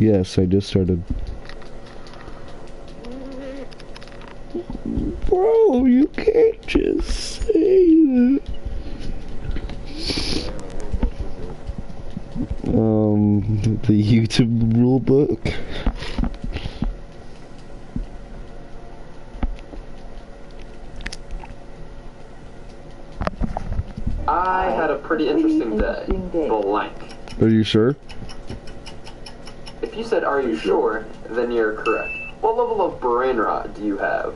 Yes, I just started. Bro, you can't just say that. The YouTube rule book. I had a pretty interesting day. Blank. Are you sure? If you said, "Are you sure?" then you're correct. What level of brain rot do you have?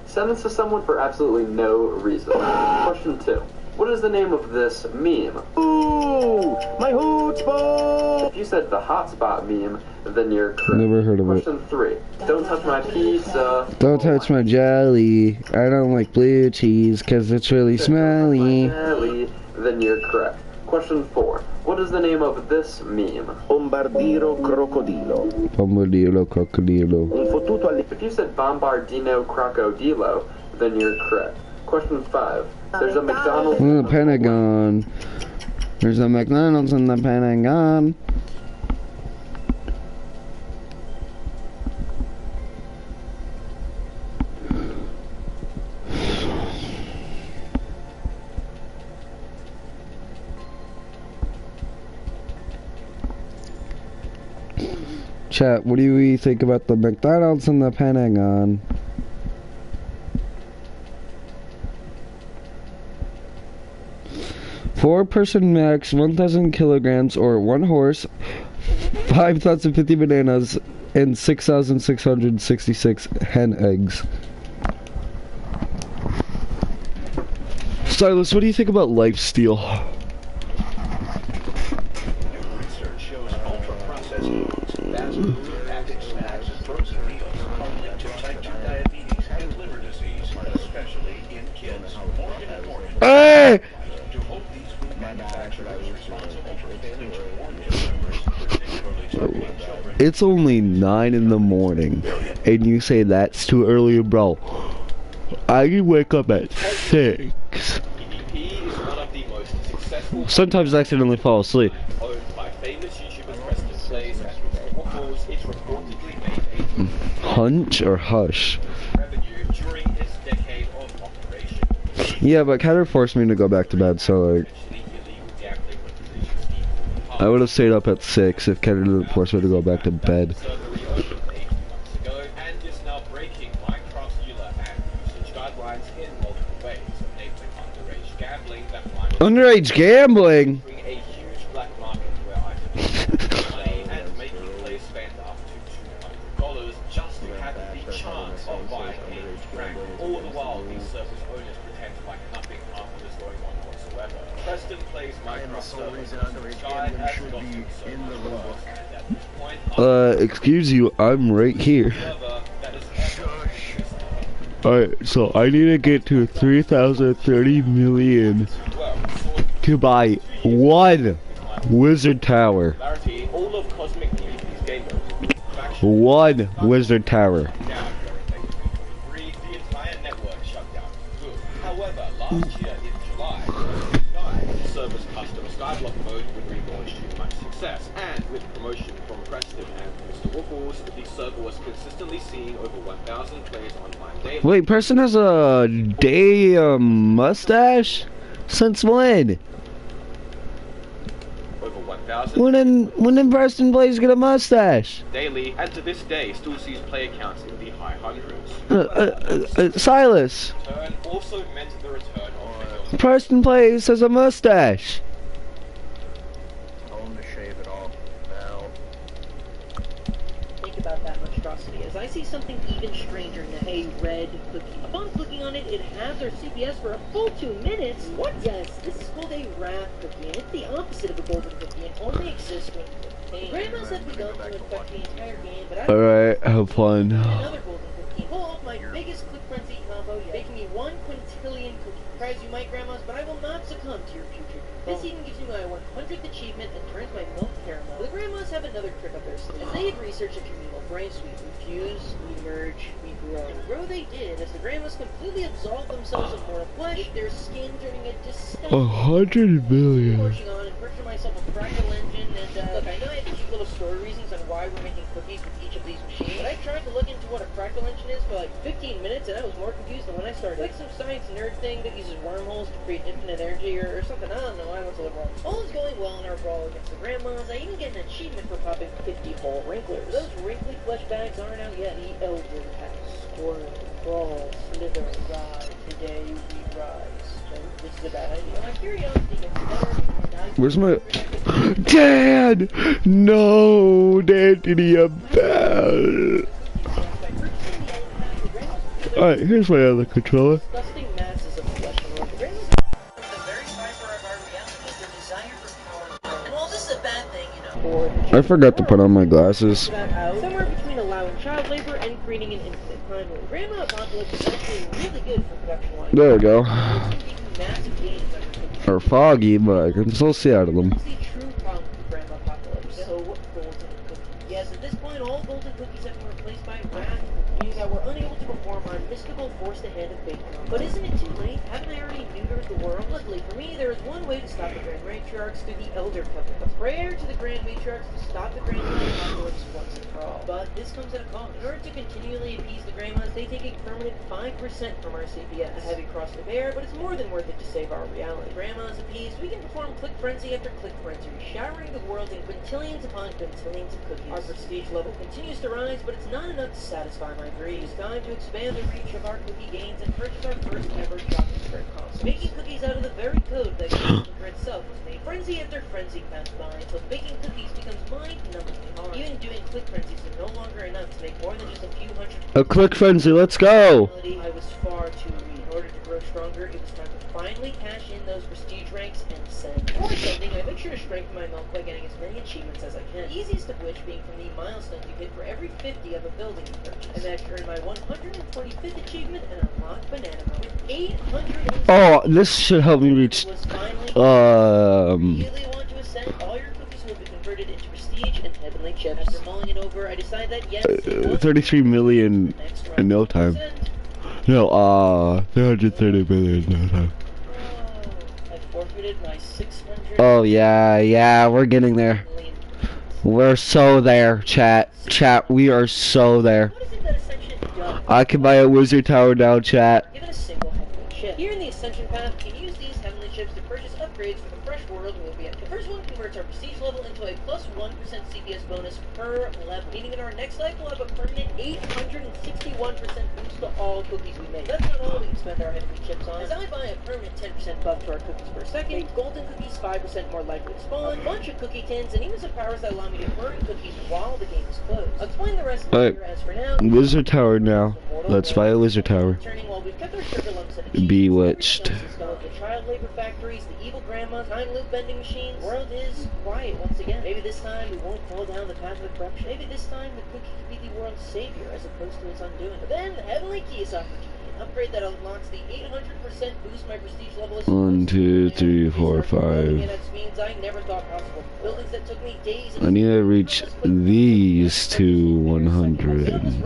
Send this to someone for absolutely no reason. Question 2. What is the name of this meme? Ooh, my hotspot! If you said the hotspot meme, then you're correct. Never heard of it. Question 3. Don't touch my pizza. Don't touch my jelly. I don't like blue cheese because it's really smelly. Jelly, then you're correct. Question 4. What is the name of this meme? Bombardiro crocodilo. Bombardilo crocodilo. Un fottuto alle... If you said bombardino crocodilo, then you're correct. Question 5. There's a McDonald's In the Pentagon. There's a McDonald's in the Pentagon. Chat, what do we think about the McDonald's in the Pentagon? Four-person max, 1,000 kilograms, or one horse, 5,050 bananas, and 6,666 hen eggs. Silas, what do you think about lifesteal? Hey! It's only 9 in the morning, and you say that's too early, bro. I wake up at 6. Sometimes I accidentally fall asleep. Hunch or hush? Yeah, but Ketter forced me to go back to bed, so like, I would have stayed up at 6 if Ketter didn't force me to go back to bed. Underage gambling? Excuse you, I'm right here. Alright, so I need to get to 3,030 million to buy one wizard tower. One wizard tower. Wait, person has a day mustache? Since when? Over 1,000. When did Preston Blaze get a mustache? Daily, and to this day, still sees play accounts in the high hundreds. Silas. Return also meant the return of Preston Blaze has a mustache. Tell him to shave it off now. Think about that monstrosity as I see something even stranger in a red cookie. Upon clicking on it, it halves our CPS for a full 2 minutes. What? Yes, this is called a wrath cookie, and it's the opposite of a golden cookie. It only exists when contained. Grandma's have begun to infect the entire game, but I Alright, have fun. another golden cookie. Pull off my biggest click frenzy combo yet, making me 1 quintillion cookie. Surprise you might, Grandmas, but I will not succumb to your future. This even gives me my 100th achievement and turns my milk caramel. The Grandmas have another trick up their sleeve. As they had researched a communal brain suite, we fuse, we merge, we grow. And grow they did, as the Grandmas completely absolved themselves of mortal flesh, their skin turning a disgusting 100 million. Marching on and purchasing myself a fractal engine and look, I know I have a cute little story reasons on why we're making cookies with each of these machines, but I tried to look into what a crackle engine is for like 15 minutes, and I was more confused than when I started. It's like some science nerd thing that uses wormholes to create infinite energy or something. I don't know. I went to the wrong. All is going well in our brawl against the grandmas. I even get an achievement for popping 50 whole wrinklers. Those wrinkly flesh bags aren't out yet. The elder has squirm, crawl, slither, rise. Today we rise. This is a bad idea. My curiosity gets better, and I... Where's my... Dad! No! Dad, did he a bad? Alright, here's my other controller. Disgusting masses of flesh and blood. The very fiber of our reality, the desire for power. And while this is a bad thing, you know... I forgot to put on my glasses. Somewhere between allowing child labor and creating an infinite time loop. Grandma Apocalypse is actually really good for production line. There we go. Massive gains under cookies. They're foggy, but I can still see out of them. That's the true problem with Grandma Apocalypse. So, golden cookies. Yes, at this point, all golden cookies have been replaced by wrath cookies that were unable to perform our mystical forced ahead of bacon. But isn't it too late? Haven't I already neutered the world? Luckily for me, there is one way to stop the Grand Matriarchs through the Elder Covenant. A prayer to the Grand Matriarchs to stop the Grandma Apocalypse once and for all. But this comes at a cost. In order to continually appease the Grandmas, they take a permanent 5% from our CPS. A heavy cross to bear, but it's more than worth it to save our reality. Grandmas appeased, we can perform click frenzy after click frenzy, showering the world in quintillions upon quintillions of cookies. Our prestige level continues to rise, but it's not enough to satisfy my greed. It's time to expand the reach of our cookie gains and purchase our first ever chocolate spread console. Making cookies out of the very code that Gopher itself was made. Frenzy after frenzy passed by until baking cookies becomes mind-numbingly hard. Even doing click frenzies are no longer enough to make more than just a few hundred. A click frenzy, let's go! I was far too weak. In order to grow stronger, it was time to finally cash in those prestige ranks and send. Before sending, I make sure to strengthen my milk by getting as many achievements as I can. The easiest of which being from the milestones you hit for every 50 of a building you purchase. And that earned my 125th achievement and unlocked banana milk. With 800. Oh, this should help me reach... Was finally immediately want to ascend. All your cookies will be converted into prestige and heavenly chips. After mulling it over, I decided that yes, 33 million in no time. No, 330 million in no time. I forfeited my 600. Oh, yeah, we're getting there. We're so there, chat. Chat, we are so there. What is it that Ascension does? I can buy a wizard tower now, chat. Given a single heavenly chip. Here in the Ascension path, you can use these heavenly chips to purchase upgrades for the fresh world we'll be at. The first one converts our prestige level into a plus 1% CPS bonus per level, meaning in our next life we'll have a permanent 861% boost to all cookies we make. That's not all we can spend our heavenly chips on, as I buy a permanent 10% buff to our cookies per second, make golden cookies 5% more likely to spawn, a bunch of cookie tins, and even some powers that allow me to burn cookies while the game is closed. I'll explain the rest later. As for now, wizard tower now. Let's buy a wizard tower. While we've kept our sugar lumps at Bewitched. the child labor factories, the evil grandmas, time loop bending machines. The world is quiet once again. Maybe this time we won't fall down the path of corruption. Maybe this time the cookie could be the world's savior as opposed to its undoing. But then the heavenly key is offered to me. An upgrade that unlocks the 800% boost my prestige level. 1, 2, 3, 4, 5. Means I never thought possible. Buildings that took me days. I need to reach these to 100.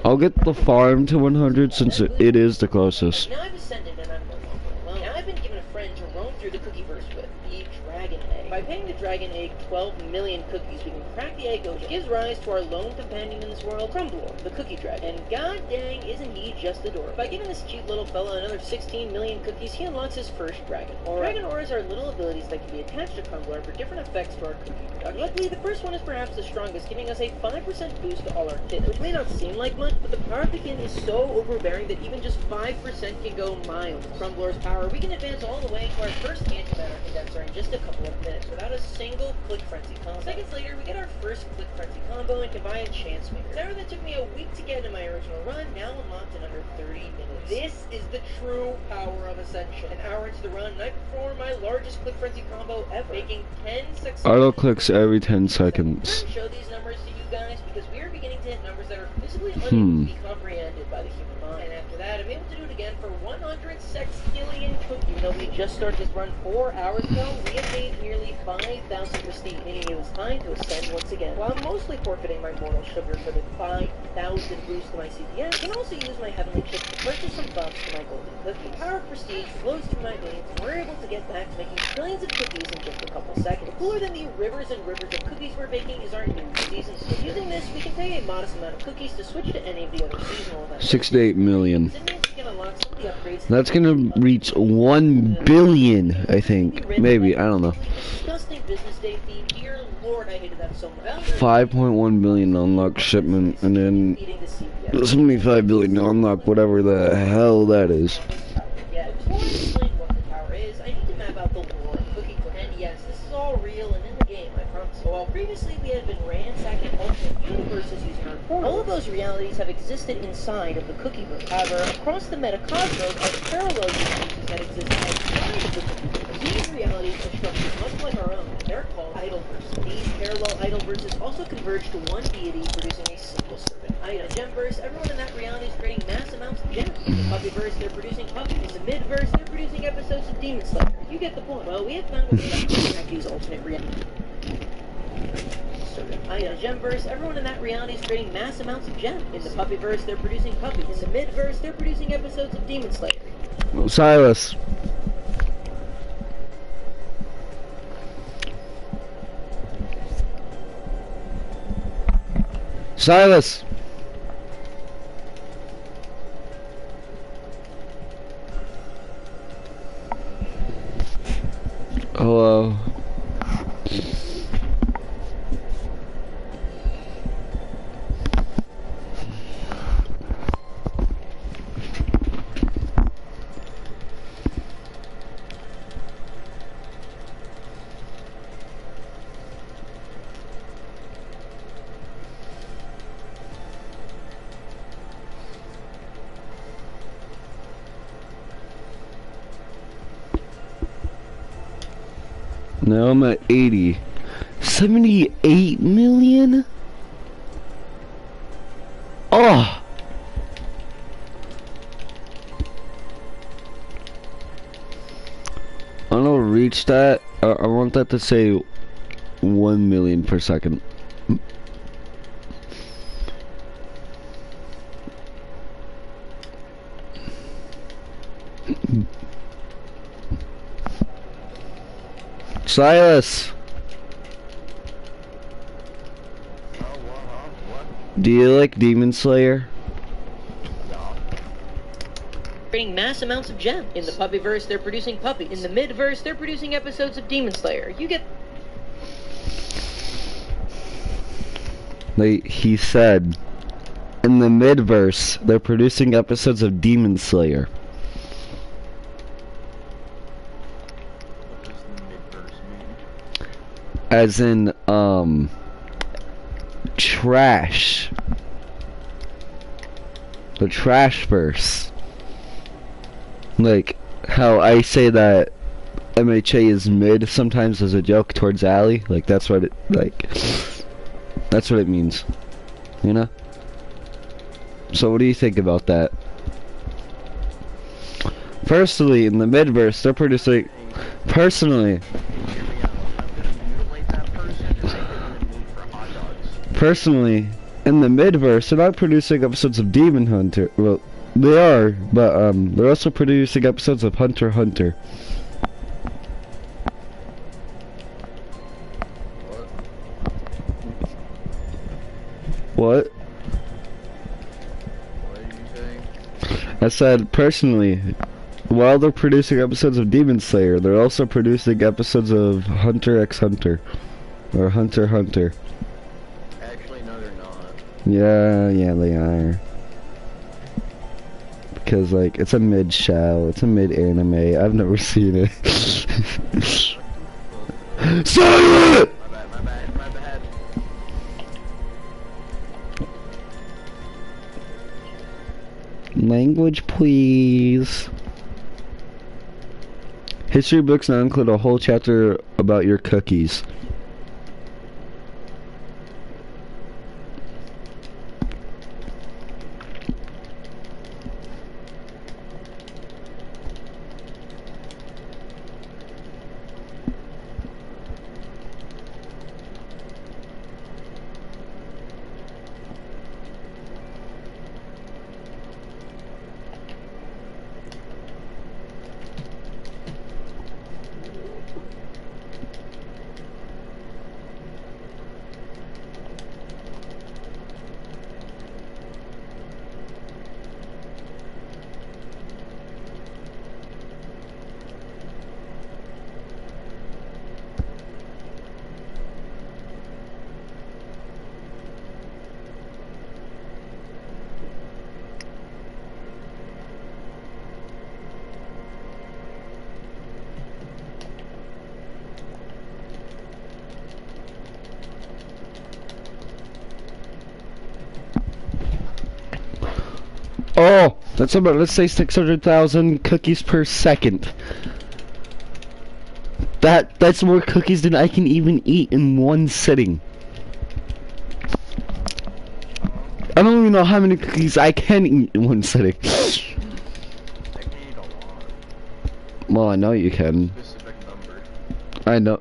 I'll get the farm to 100 since it is the closest. Now I've ascended and I'm no longer alone. Now I've been given a friend to roam through the cookieverse with, the Dragon Egg. By paying the Dragon Egg 12 million cookies, we can crack the egg open. It gives rise to our lone companion in this world, Crumblor, the cookie dragon. And god dang, isn't he just adorable. By giving this cute little fella another 16 million cookies, he unlocks his first dragon aura. Dragon auras are little abilities that can be attached to Crumblor for different effects to our cookie production. Luckily, the first one is perhaps the strongest, giving us a 5% boost to all our kits, which may not seem like much, but the power of the kit is so overbearing that even just 5% can go miles. With Crumblor's power, we can advance all the way to our first antimatter condenser in just a couple of minutes without a single click frenzy combo. Seconds later, we get our first click frenzy combo and can buy a chance maker. An hour that took me a week to get in my original run, now unlocked in under 30 minutes. This is the true power of Ascension. An hour into the run, and I performed my largest click frenzy combo ever, making 10 successful Auto clicks every 10 seconds. I'm going to show these numbers to you guys because we are beginning to hit numbers that are physically unable to be comprehended by the human mind. And after that, I'm able to do it again for 100 sextillion cookies. Even though we just started this run 4 hours ago, we have made nearly 5,000 prestige, meaning it was time to ascend once again. While I'm mostly forfeiting my mortal sugar for the 5,000 boost to my CPS, I can also use my heavenly chip to purchase some buffs to my golden cookie. The power of prestige flows through my veins, and we're able to get back to making trillions of cookies in just a couple seconds. Cooler than the rivers and rivers of cookies we're baking is our new season. Using this, we can pay a modest amount of cookies to switch to any of the other seasonal events. 6 to 8 million. It means we can unlock some of the upgrades. That's gonna reach 1 billion, I think. Maybe, I don't know. Disgusting business day theme. Dear Lord, I hated that so much. 5.1 billion to unlock shipment, and then 75 billion to unlock whatever the hell that is. Yeah, before I explain what the tower is, I need to map out the lore of Cookie Clicker. And yes, this is all real and in the game, I promise. So while previously we had been ransacking alternate universes using our portal, all of those realities have existed inside of the Cookie Book. However, across the metacosmos are parallel universes that exist outside of the Cookie Book. These realities are structured much like our own. They're called idolverses. These parallel idolverses also converge to one deity, producing a single servant item. In the gemverse, everyone in that reality is creating mass amounts of gems. In the puppyverse, they're producing puppies. In the midverse, they're producing episodes of Demon Slayer. You get the point. Well, we have found a way to connect these alternate realities. In the gemverse, everyone in that reality is creating mass amounts of gems. In the puppyverse, they're producing puppies. In the midverse, they're producing episodes of Demon Slayer. Silas. Silas. Hello. Now I'm at 80. 78 million? Oh! I don't know, reach that. I want that to say 1 million per second. Silas, do you like Demon Slayer? Creating mass amounts of gems. In the puppyverse, they're producing puppies. In the midverse, they're producing episodes of Demon Slayer. You get... He said, in the midverse, they're producing episodes of Demon Slayer. As in, trash. The trash verse. Like, how I say that MHA is mid sometimes as a joke towards Ali. Like, that's what it, like, that's what it means. You know? So what do you think about that? Personally, in the mid-verse, they're producing... Personally... Personally, in the mid-verse, they're not producing episodes of Demon Hunter. Well, they are, but they're also producing episodes of Hunter x Hunter. What? What are you saying? I said, personally, while they're producing episodes of Demon Slayer, they're also producing episodes of Hunter x Hunter. Or Hunter x Hunter. Actually, no, they're not. Yeah, they are. Because, like, it's a mid-show, it's a mid-anime, I've never seen it. Silent! My bad. Language, please. History books now include a whole chapter about your cookies. Oh, that's about, let's say 600,000 cookies per second. That's more cookies than I can even eat in one sitting. I don't even know how many cookies I can eat in one sitting. I can eat a lot. Well, I know you can. Specific number.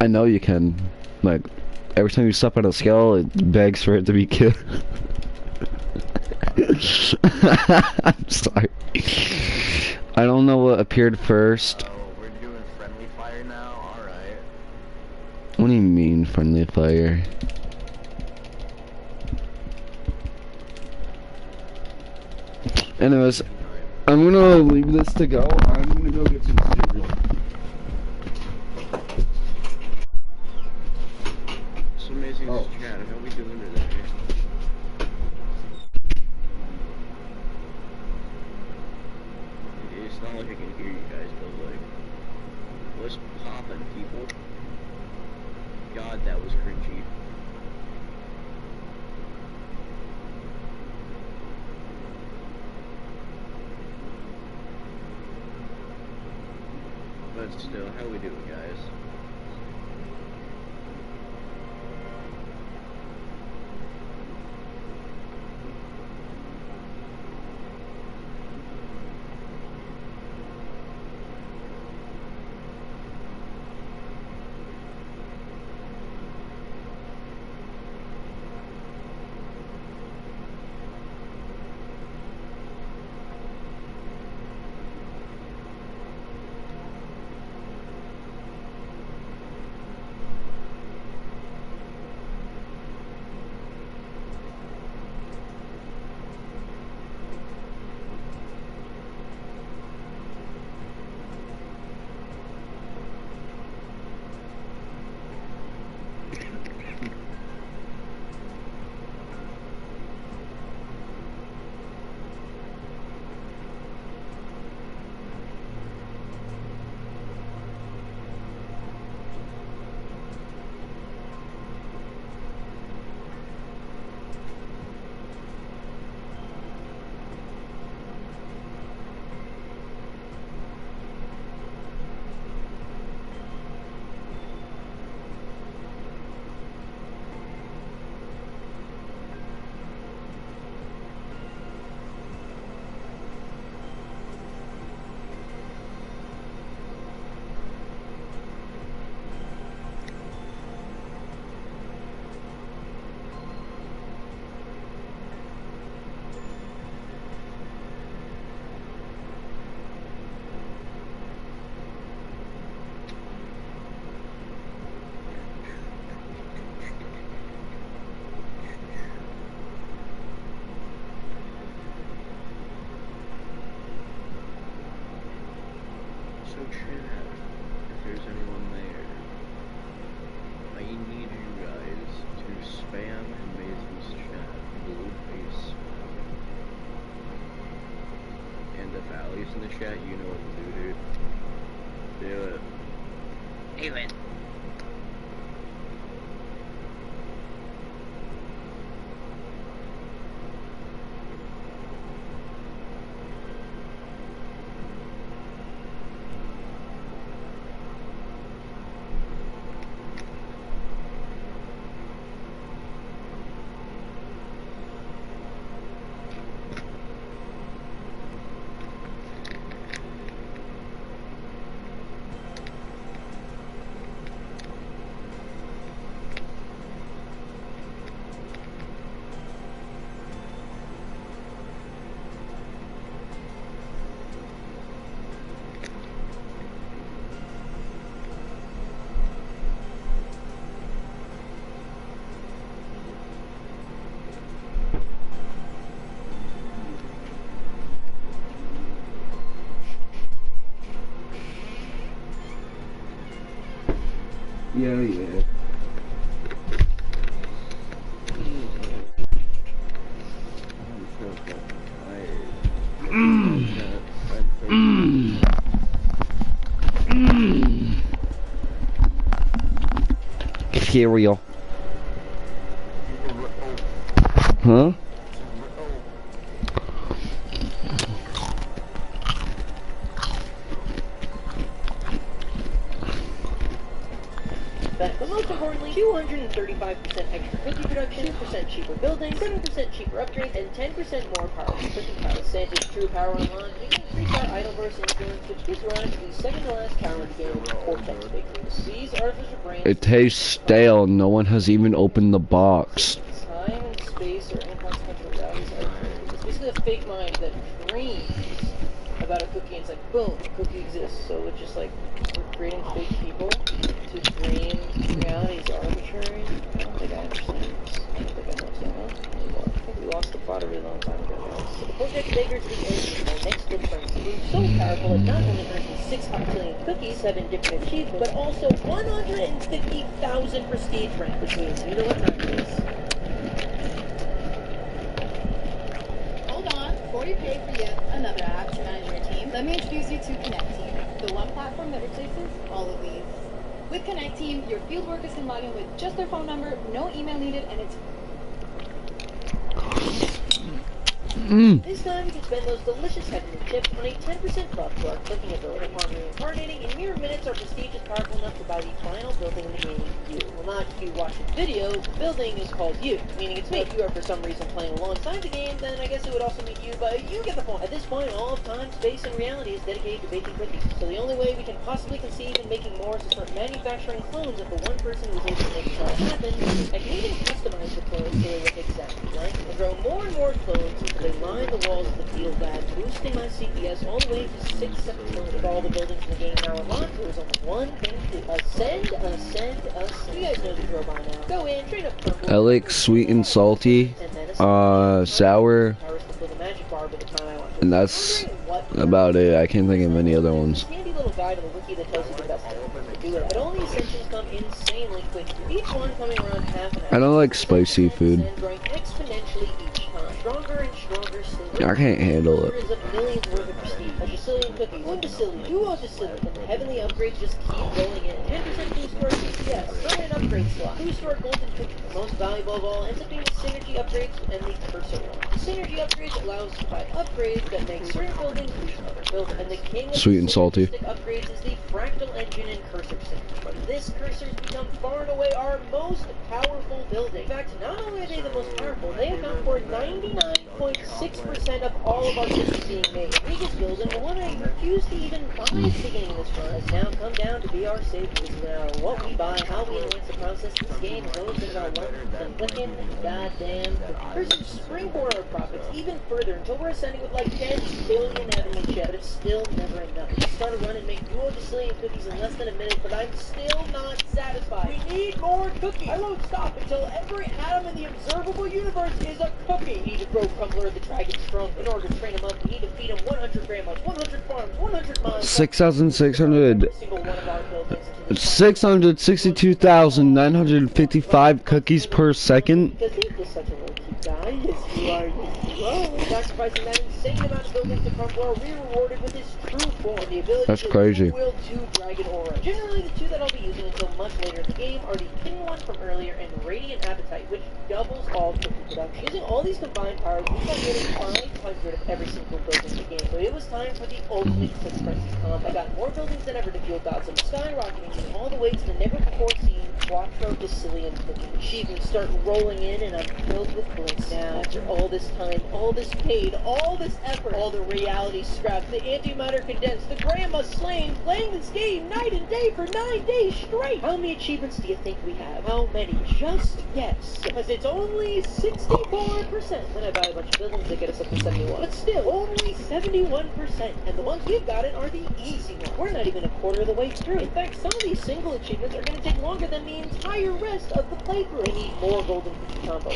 I know you can. Like, every time you step on a scale, it begs for it to be killed. I'm sorry. I don't know what appeared first. Oh, we're doing friendly fire now? Alright. What do you mean, friendly fire? Anyways, I'm gonna leave this to go. I'm gonna go get some cereal. So amazing Oh. chat. How are we doing today? It's not like I can hear you guys, but like, what's poppin', people? God, that was cringy. But still, how we doing, guys? So chat, if there's anyone there, I need you guys to spam Amazing's chat, blue face. And if Allie's in the chat, you know what to do, dude. Do it. Do it. Yeah, yeah. Cereal. Huh? effect. But most importantly, 235% extra cookie production, 2% cheaper buildings, 7% cheaper upgrades, and 10% more power for cooking power. Santa's true power online, we can increase our idle burst influence, which gives rise to the second to last tower in the game, Vortex Bakeries. These artificial brains... It tastes stale. No one has even opened the box. Time and space are inconsequential realities. It's basically a fake mind that dreams about a cookie, and it's like, boom, a cookie exists. So it's just like, we're creating fake people to dream. Reality is arbitrary. I don't think I understand this. I don't think I know what's going on anymore. I think we lost the plot a really long time ago, guys. So the Vortex Bakers is the engine. My next good friend proved so powerful it not only earns me 6 octillion cookies, 7 different achievements, but also 150,000 prestige rank, which means you know what time it is. Before you pay for yet another app to manage your team, let me introduce you to Connect Team, the one platform that replaces all of these. With Connect Team, your field workers can log in with just their phone number, no email needed, and it's... This time we can spend those delicious heavenly chips on a 10% buff to our clicking ability. Upon reincarnating, in mere minutes our prestige is powerful enough to buy the final building in the game, you. Well, not if you watch the video, the building is called you, meaning it's me. If you are for some reason playing alongside the game, then I guess it would also mean you, but you get the point. At this point, all of time, space, and reality is dedicated to baking cookies. So the only way we can possibly conceive in making more is to start manufacturing clones of the one person who was able to make it all happen. I can even customize the clones so they look exactly like, and grow more and more clones until they line the walls of the field lab, boosting my CPS all the way to 6 seconds. With all the buildings in the game now unlocked, there was only one thing to do. Ascend. You guys know the drill by now. Go in, train up purple. I like sweet and salty, sour, and that's about it. I can't think of any other ones. Handy little guide on the wiki that tells you the best time to do it. But all the essentials come insanely quick. Each one coming around half an hour. I don't like spicy food. Growing exponentially each time. Stronger and stronger still. I can't handle it. Hundreds of millions worth of prestige. A Bacillion cookie, 1 Bacillion, 2 Bacillion, and the heavenly upgrades just keep rolling in. 10% boost to our CPS, permanent upgrade slot, boost to our golden cookie. The most valuable of all ends up being the synergy upgrades and the cursor one. The synergy upgrades allows us to buy upgrades that make certain buildings boost other buildings. And the king of Sweet and salty. upgrades is the fractal engine and cursor synergy. But this cursor has become far and away our most powerful building. In fact, not only are they the most powerful, they account for 99.6% of all of our cookies being made. The biggest building, the one I refused to even buy at the beginning of this run, has now come down to be our savior. Now, what we buy, how we enhance the process of this game has always been about one and clicking, goddamn cookie. Cursors springboard our profits even further until we're ascending with like 10 billion heavenly chips, but it's still never enough. We start a run and make 2 Bacillion cookies in less than a minute, but I'm still not satisfied. We need more cookies! I won't stop until every atom in the observable universe is a cookie! We need to grow Crumbler the Dragon's Trunk. In order to train him up, we need to feed him 100 grandmas, 100 farms, 100 miles. 662,955 cookies per second. Because he's just such a low-key guy. Yes, you are. Sacrificing that insane amount of buildings to Crumbler, we're rewarded with his true form, the ability That's to crazy. wield 2 Dragon Aura. Generally, the 2 that I'll be using until much later in the game are the King one from earlier and Radiant Appetite, which doubles all cookie production. Using all these combined powers, we got rid of 500 of every single building in the game. So it was time for the ultimate Click Frenzy comp. I got more buildings than ever to fuel gods. I'm skyrocketing them all the way to the never-before-seen Quattro Bacillion cookie. Achievements start rolling in, and I'm filled with bliss. Now, after all this time, all this pain, all this effort, all the reality scraps, the antimatter condensed, the grandma slain, playing this game night and day for 9 days straight. How many achievements do you think we have? How many? Just guess. Because it's only 64%. Then I buy a bunch of buildings that get us up to 71. But still, only 71%. And the ones we've gotten are the easy ones. We're not even a quarter of the way through. In fact, some of these single achievements are going to take longer than the entire rest of the playthrough. We need more golden cookie combo.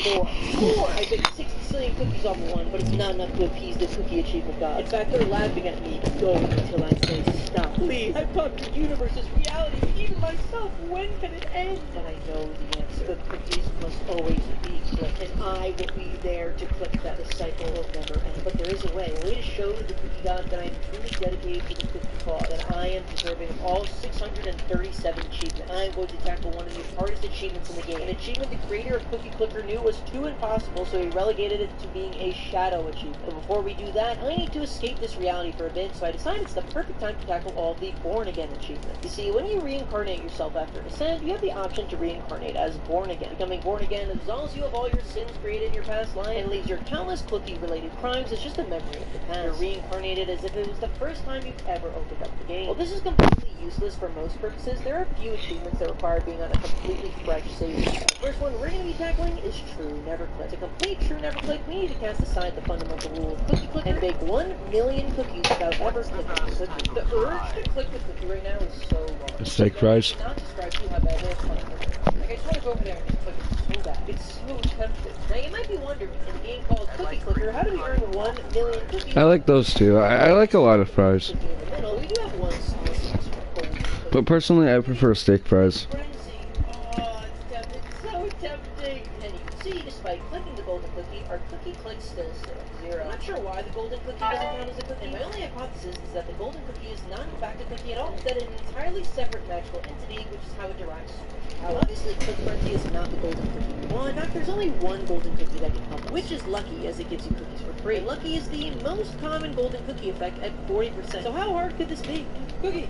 More! I baked 6 Bacillion cookies off of one, but it's not enough to appease the cookie achievement god. In fact, they're laughing at me. Go until I say stop. Please, I've talked to the universe's reality, even myself. When can it end? And I know the answer. The cookies must always be clicked, and I will be there to click that the cycle will never end. But there is a way to show the cookie god that I am truly dedicated to the cookie cause, that I am deserving of all 637 achievements. I'm going to tackle one of the hardest achievements in the game. An achievement the creator of Cookie Clicker knew was too impossible, so he relegated it to being a shadow achievement. But before we do that, I need to escape this reality for a bit, so I decided it's the perfect time to tackle all the Born Again achievements. You see, when you reincarnate yourself after descent, you have the option to reincarnate as born again. Becoming born again absolves you of all your sins created in your past life and leaves your countless cookie-related crimes as just a memory of the past. You're reincarnated as if it was the first time you've ever opened up the game. While this is completely useless for most purposes, there are a few achievements that require being on a completely fresh save file. The first one we're going to be tackling is True Never Click. To complete True Never Click, we need to cast aside the fundamental rule of Cookie Clicker and bake 1 million cookies without ever clicking the cookie. The urge to click the cookie right now is so large. Steak fries. Not describe to you how bad it's like. Like, I just want to go over there and just click it so bad. It's so tempting. Now, you might be wondering, in a game called Cookie Clicker, how do we earn 1 million cookies? I like those too. I like a lot of fries. In the middle, we do have one sauce. But personally, I prefer steak fries. Oh, it's tempting. So tempting. And you can see, despite clicking the golden cookie, our cookie click still says 0. I'm not sure why the golden cookie doesn't count as a cookie. And my only hypothesis is that the golden cookie is not in fact a cookie at all. Instead, an entirely separate magical entity, which is how it derives so much power. Obviously, Click Frenzy is not the golden cookie. Well, in fact, there's only one golden cookie that can help, which is Lucky, as it gives you cookies for free. And Lucky is the most common golden cookie effect at 40%. So how hard could this be? Cookie!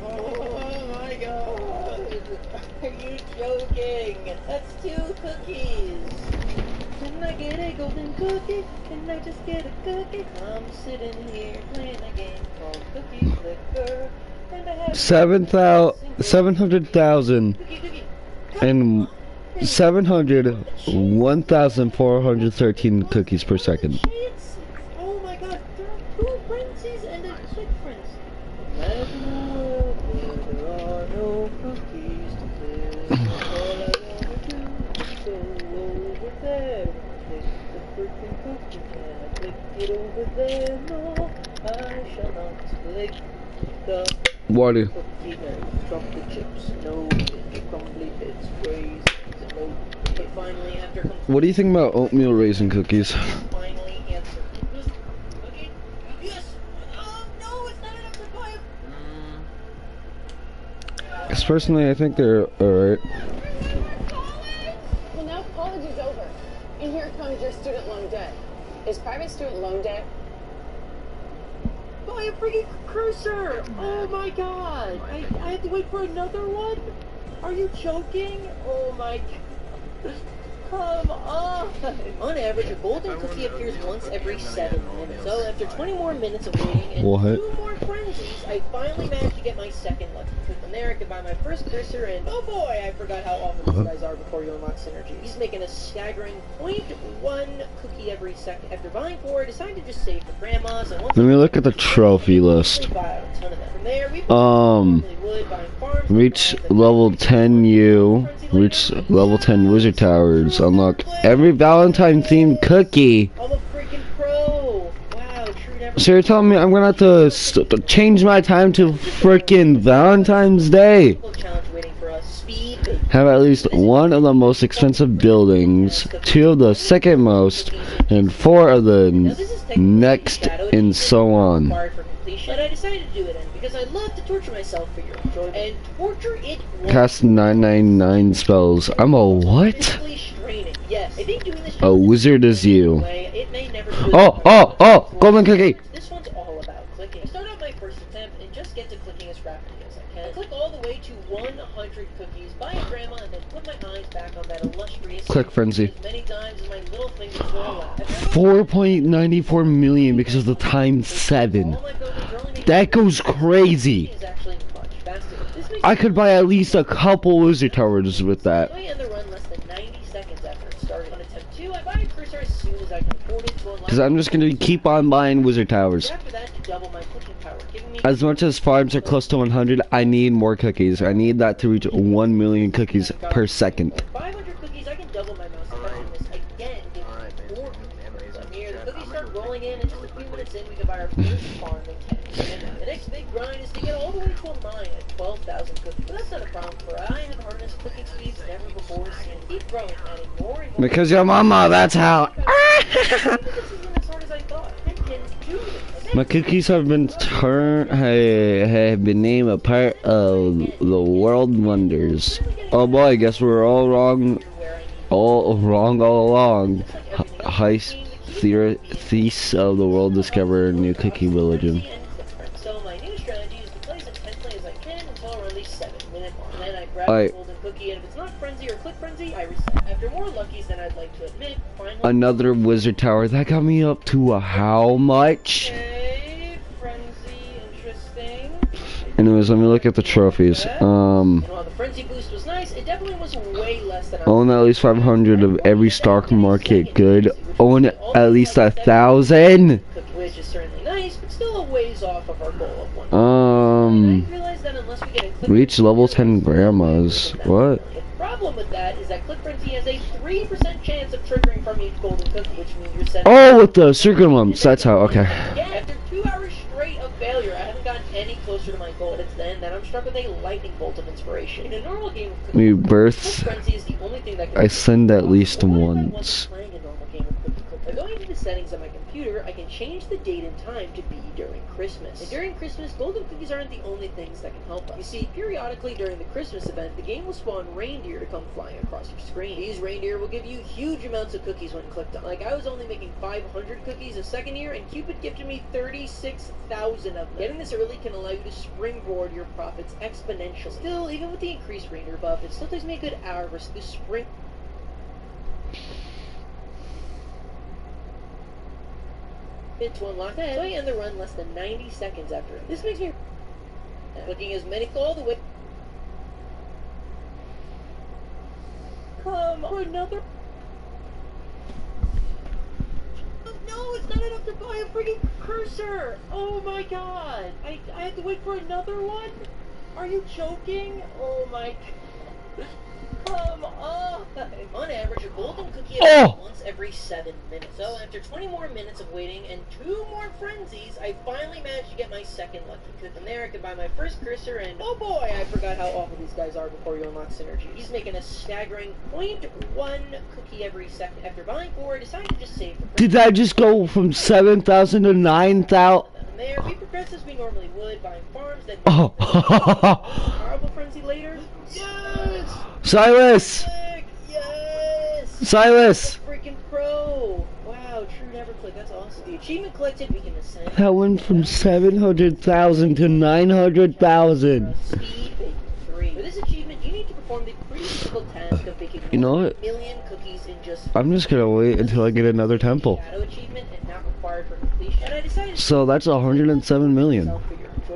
Oh my god! Are you joking? That's 2 cookies! Can I get a golden cookie? Can I just get a cookie? I'm sitting here playing a game called Cookie Clicker. And I have 700,000 cookie, cookie. and 1,413 cookies per second. Chances. Oh my god, there are 2 frenzies and a click frenzy. Imagine a world where there are no cookies to click. All I wanna do is go over there and click the freaking cookie. Can I click it over there? No, I shall not click the Water. cookie and drop the chips. No, the crumbly bits, raisins, and no. But finally, after What do you think about oatmeal raisin cookies? finally answer. Okay. Yes. Oh no, it's not enough to buy a. Because personally, I think they're alright. Well, now college is over, and here comes your student loan debt. Is private student loan debt? Buy a freaking cursor! Oh my god! I have to wait for another one? Are you joking? Oh my god. Come on! On average, a golden cookie appears once every 7 minutes. So after 20 more minutes of waiting and What? 2 more frenzies, I finally managed to get my second lucky cookie. From there, I could buy my first cursor and oh boy, I forgot how awful these guys are before you unlock synergy. He's making a staggering 0.1 cookie every second. After buying 4, I decided to just save for grandmas and once Let me look at the trophy list. buy a ton of them. From there, we Reach level 10U. Reach level 10 Wizard Towers. Unlock every Valentine themed cookie. I'm a freaking pro. Wow, true never. So you're telling me I'm gonna have to change my time to frickin' Valentine's Day? Challenge waiting for us. Speed. Have at least one of the most expensive buildings, 2 of the second most, and 4 of the next, and so on. Required for completion, but I decided to do it because I love to torture myself for your enjoyment. And torture it won't Cast 999 spells. I'm a what? physically straining. Yes, I think doing this A wizard is you. way, it may never Oh, golden cookie. This one's all about clicking. I start out my first attempt and just get to clicking as rapidly as I can. I click all the way to 100 cookies, buy a grandma, and then put my eyes back on that illustrious Click frenzy. as many times as my little fingers will allow. 4.94 million because of the times 7. All my buildings are only making That goes crazy. is actually much faster. This makes I could buy at least a couple wizard towers with that. I end the run less than 90 seconds after it started. On attempt 2, I buy a cursor as soon as I can afford it to unlock. Because I'm just gonna keep on buying wizard towers. After that, to double my clicking power, giving me As much as farms are close to 100, I need more cookies. I need that to reach 1 million cookies per second. 500 cookies, I can double my mouse effectiveness again. Give me 4 cookies. From here, the cookies start rolling in, and just a few minutes in, we can buy our first farm in 10. And the next big grind is to get all the way to a mine at 12,000 cookies. But that's not a problem, for I have harnessed cooking speeds never before seen. Keep growing, adding more and more. Because your mama, that's how. This isn't as hard as I thought. I can do this. My cookies have been named a part of the world wonders. Oh boy, I guess we're all wrong. All along. Heist thesis of the world discover a new cookie village. So my new strategy is to play as intensely as I can until around the 7-minute mark. And then I grab the golden cookie, and if it's not frenzy or click frenzy, I reset. After more luckies than I'd like to admit, finally... Another wizard tower. That got me up to how much? Okay, frenzy, interesting. Anyways, let me look at the trophies. And while the frenzy boost was nice, it definitely was way less than I Own at least 500 of every stock market good. Own at least 1,000. Which is certainly nice, but still a ways off of our goal of 1. I realize that unless we get a click Reach level 10 grandmas. What? The problem with that is that click frenzy has a 3% chance of triggering from each golden cookie, which means you're setting... Oh, with the circle lumps. That's how. Okay. After 2 hours straight of failure, I haven't gotten any closer to my goal. But it's then that I'm struck with a lightning bolt of inspiration. In a normal game of cookie, Rebirth. click frenzy is the only thing that can... I send at least once. Playing a normal game of cookie. By going into the settings on my computer, I can change the date and time to be during Christmas. And during Christmas, golden cookies aren't the only things that can help us. You see, periodically during the Christmas event, the game will spawn reindeer to come flying across your screen. These reindeer will give you huge amounts of cookies when clicked on. Like, I was only making 500 cookies a second year, and Cupid gifted me 36,000 of them. Getting this early can allow you to springboard your profits exponentially. Still, even with the increased reindeer buff, it still takes me a good hour versus the spring... to unlock that, so I end the run less than 90 seconds after it. This makes me looking as many all the way. Come on, another. No, it's not enough to buy a freaking cursor. Oh my god, I have to wait for another one. Are you joking? Oh my god. Come on! On average, a golden cookie once every 7 minutes. So after 20 more minutes of waiting and 2 more frenzies, I finally managed to get my second lucky cookie. From there, I could buy my first cursor, and oh boy, I forgot how awful these guys are before you unlock synergy. He's making a staggering 0.1 cookie every second. After buying 4, I decided to just save for Did that just go from 7,000 to 9,000? From there, we progressed as we normally would, buying farms, then horrible frenzy later. Yes! Silas! Yes! Silas! Freaking pro! Wow, true never click, that's awesome. The achievement collected, we can ascend. That went from 700,000 to 900,000. Speed baking 3. For this achievement, you need to perform the pretty difficult task of baking You know 1 what? million cookies in just... I'm just gonna wait until I get another temple. Shadow achievement and not required for completion. And I decided So that's 107 million.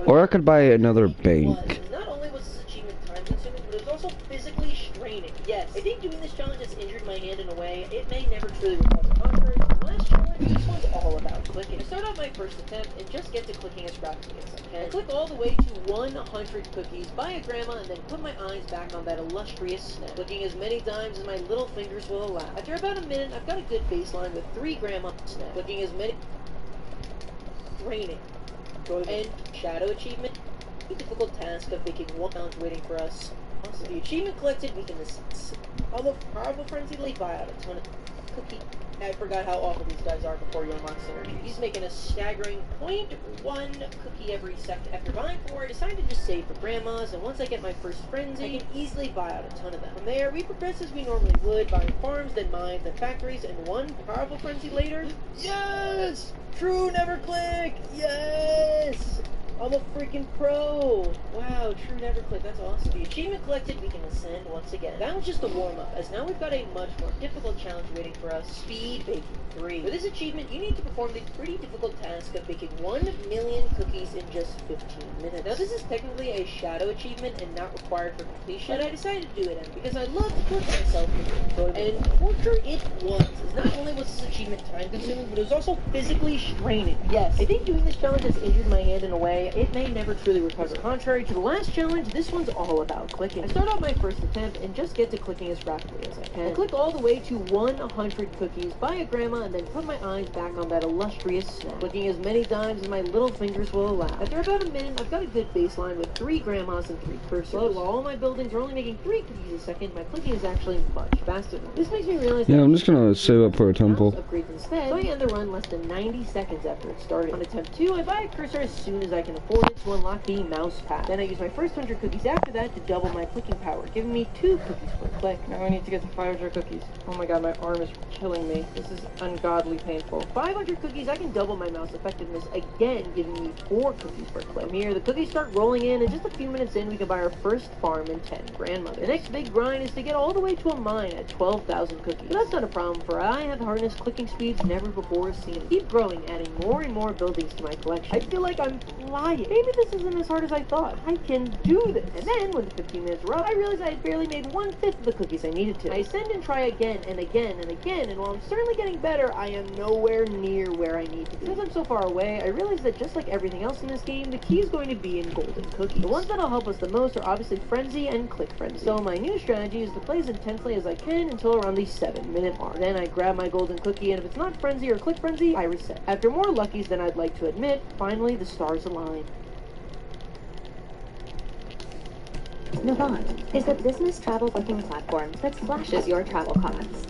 Or I could buy another bank. Not only was this achievement time consuming, but it was also physically straining. Yes, I think doing this challenge has injured my hand in a way it may never truly recover. Contrary to the last challenge, this one's all about clicking. I start out my first attempt and just get to clicking as rapidly as I can. I click all the way to 100 cookies, buy a grandma, and then put my eyes back on that illustrious snap. Clicking as many times as my little fingers will allow. After about a minute, I've got a good baseline with 3 grandma snap. Clicking as many... Draining. And shadow achievement, the difficult task of making 1 challenge waiting for us. Also, the achievement collected, we can assess. Although horrible frenzy leak buy out a ton of cookie. I forgot how awful these guys are before you unlock synergy. He's making a staggering 0.1 cookie every second. After buying 4, I decided to just save for grandmas, and once I get my first frenzy, I can easily buy out a ton of them. From there, we progress as we normally would, buying farms, then mines, then factories, and 1 powerful frenzy later. Yes! True never click! Yes! I'm a freaking pro! Wow, true never click, that's awesome. The achievement collected, we can ascend once again. That was just a warm-up, as now we've got a much more difficult challenge waiting for us, speed baking 3. For this achievement, you need to perform the pretty difficult task of baking 1 million cookies in just 15 minutes. Now this is technically a shadow achievement and not required for completion, but I decided to do it because I love to push myself and torture it was. As not only was this achievement time-consuming, but it was also physically straining. Yes, I think doing this challenge has injured my hand in a way it may never truly recover. Contrary to the last challenge, this one's all about clicking. I start out my first attempt and just get to clicking as rapidly as I can. I click all the way to 100 cookies, buy a grandma, and then put my eyes back on that illustrious snap. Clicking as many times as my little fingers will allow. After about a minute, I've got a good baseline with 3 grandmas and 3 cursors. While all my buildings are only making 3 cookies a second, my clicking is actually much faster. This makes me realize that I'm just gonna save up for a temple. Upgrades instead, so I end the run less than 90 seconds after it started. On attempt 2, I buy a cursor as soon as I can afford it to unlock the mouse pad. Then I use my first 100 cookies after that to double my clicking power, giving me 2 cookies per click. Now I need to get to 500 cookies. Oh my god, my arm is killing me. This is ungodly painful. 500 cookies, I can double my mouse effectiveness again, giving me 4 cookies per click. From here, the cookies start rolling in, and just a few minutes in, we can buy our first farm and 10 grandmother. The next big grind is to get all the way to a mine at 12,000 cookies. But that's not a problem, for I have harnessed clicking speeds never before seen. Keep growing, adding more and more buildings to my collection. I feel like I'm flying. Maybe this isn't as hard as I thought. I can do this. And then, when the 15 minutes were up, I realized I had barely made 1/5 of the cookies I needed to. I ascend and try again and again and again, and while I'm certainly getting better, I am nowhere near where I need to be. Since I'm so far away, I realize that just like everything else in this game, the key is going to be in golden cookies. The ones that'll help us the most are obviously Frenzy and Click Frenzy. So my new strategy is to play as intensely as I can until around the 7-minute mark. Then I grab my golden cookie, and if it's not Frenzy or Click Frenzy, I reset. After more luckies than I'd like to admit, finally the stars align. Navan is a business travel booking platform that slashes your travel costs.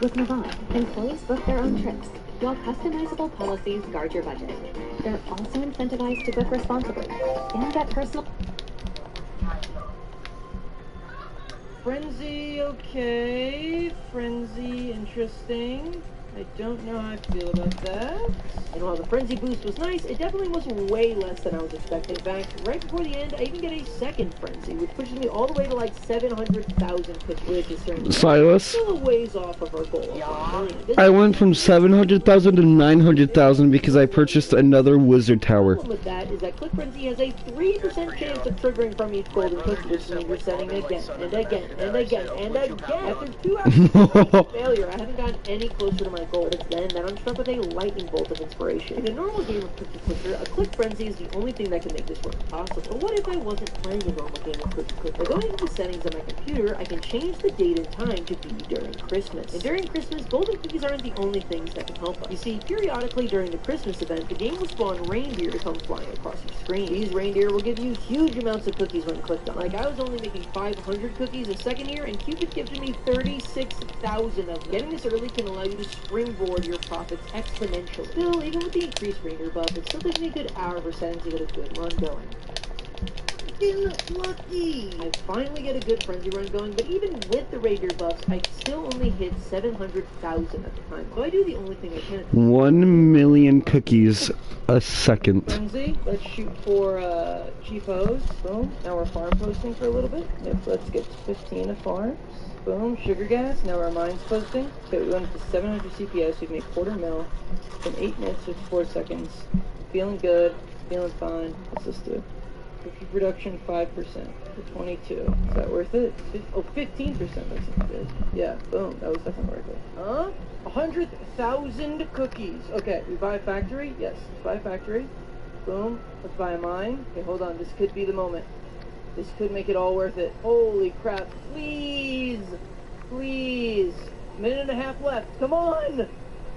With Navan, employees book their own trips, while customizable policies guard your budget. They're also incentivized to book responsibly and get personal... Frenzy, okay. Frenzy, interesting. I don't know how I feel about that. And while the Frenzy boost was nice, it definitely was way less than I was expecting. In fact, right before the end, I even get a second Frenzy, which pushes me all the way to like 700,000 cookies, which is certainly Silas? still a ways off of our goal. I went from 700,000 to 900,000 because I purchased another wizard tower. The problem with that is that Click Frenzy has a 3% chance of triggering from each golden cookie, which means you're setting again and again and again and again. After 2 hours of failure, I haven't gotten any closer to my goal. It's then that I'm struck with a lightning bolt of inspiration. In a normal game of Cookie Clicker, a Click Frenzy is the only thing that can make this work possible. But what if I wasn't playing a normal game of Cookie Clicker? By going into the settings on my computer, I can change the date and time to be during Christmas. And during Christmas, golden cookies aren't the only things that can help us. You see, periodically during the Christmas event, the game will spawn reindeer to come flying across your screen. These reindeer will give you huge amounts of cookies when clicked on. Like, I was only making 500 cookies a second year, and Cupid gives me 36,000 of them. Getting this early can allow you to springboard your profits exponentially. Still, even with the increased reindeer buff, it still takes me a good hour for settings to get a good run going. Lucky! I finally get a good Frenzy run going, but even with the reindeer buffs, I still only hit 700,000 at the time. So I do the only thing I can. 1 million cookies a second. Frenzy, let's shoot for Chief O's. Boom. Now we're farm posting for a little bit. Yep, let's get 15 of farms. Boom, sugar gas, now our mine's posting. Okay, we went to 700 CPS, we've made quarter mil. It's been 8 minutes, 54 seconds. Feeling good, feeling fine. What's this do? Cookie production 5% for 22. Is that worth it? 15%, that's not good. Yeah, boom, that was definitely worth it. 100,000 cookies. Okay, we buy a factory? Yes, let's buy a factory. Boom, let's buy a mine. Okay, hold on, this could be the moment. This could make it all worth it. Holy crap. Please. Please. Minute and a half left. Come on.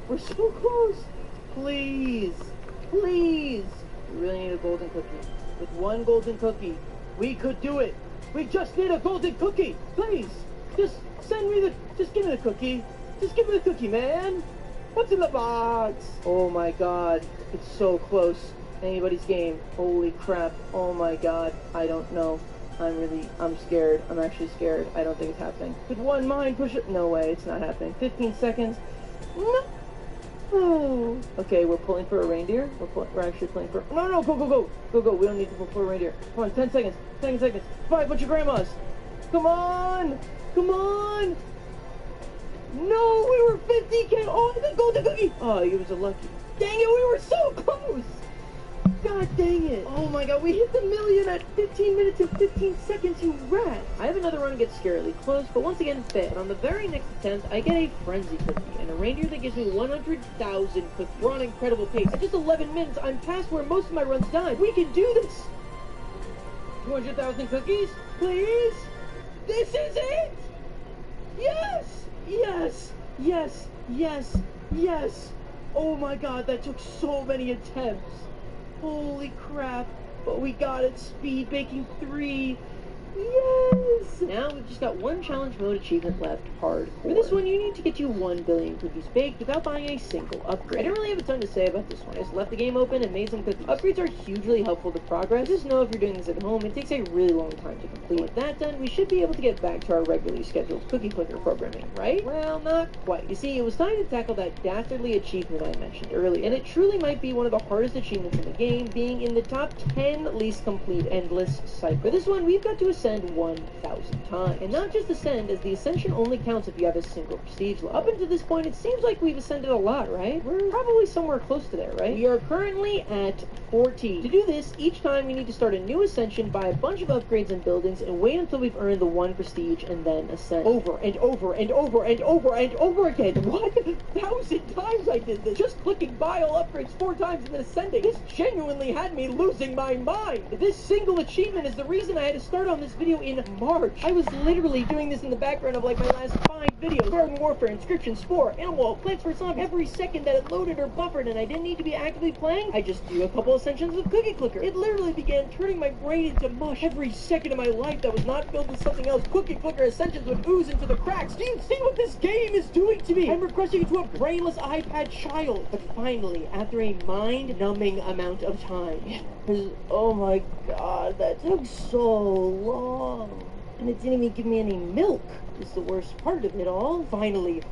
We're so close. Please. Please. We really need a golden cookie. With 1 golden cookie, we could do it. We just need a golden cookie. Please. Just send me just give me the cookie. Just give me the cookie, man. What's in the box? Oh my god. It's so close. Anybody's game. Holy crap. Oh my god. I don't know. I'm scared. I'm actually scared. I don't think it's happening. Could 1 mine push it? No way. It's not happening. 15 seconds. No. Oh. Okay, we're pulling for a reindeer. We're actually pulling for... No, go, go, go. Go, go. We don't need to pull for a reindeer. Come on, 10 seconds. 10 seconds. 5 bunch of grandmas. Come on. Come on. No, we were 50k. Oh, the golden cookie. Oh, it was a lucky. Dang it, we were so close. God dang it. Oh my god, we hit the million at 15 minutes and 15 seconds, you rat. I have another run to get scarily close, but once again failed. On the very next attempt, I get a Frenzy cookie, and a reindeer that gives me 100,000 cookies. We're on incredible pace. At just 11 minutes, I'm past where most of my runs died. We can do this. 200,000 cookies, please. This is it. Yes, yes, yes, yes, yes. Oh my god, that took so many attempts. Holy crap, but we got it. Speed baking 3. Yes! Now we've just got one challenge mode achievement left, hardcore. For this one, you need to get you 1 billion cookies baked without buying a single upgrade. I didn't really have a ton to say about this one. I just left the game open and made some cookies. Upgrades are hugely helpful to progress. Just know if you're doing this at home, it takes a really long time to complete. With that done, we should be able to get back to our regularly scheduled cookie clicker programming, right? Well, not quite. You see, it was time to tackle that dastardly achievement I mentioned earlier, and it truly might be one of the hardest achievements in the game, being in the top 10 least complete endless cycle. For this one, we've got to ascend 1,000 times. And not just ascend, as the ascension only counts if you have a single prestige level. Up until this point, it seems like we've ascended a lot, right? We're probably somewhere close to there, right? We are currently at 14. To do this, each time we need to start a new ascension, buy a bunch of upgrades and buildings, and wait until we've earned the 1 prestige, and then ascend. Over and over and over and over and over again. What? 1,000 times I did this. Just clicking buy all upgrades 4 times and then ascending. This genuinely had me losing my mind. This single achievement is the reason I had to start on this video in March. I was literally doing this in the background of like my last 5 videos. Garden Warfare, Inscription, Spore, Animal, Plants vs. Zombies. Every second that it loaded or buffered and I didn't need to be actively playing, I just do a couple ascensions with Cookie Clicker. It literally began turning my brain into mush. Every second of my life that was not filled with something else, Cookie Clicker ascensions would ooze into the cracks. Do you see what this game is doing to me? I'm regressing into a brainless iPad child. But finally, after a mind-numbing amount of time, oh my god, that took so long. And it didn't even give me any milk. Is the worst part of it all. Finally,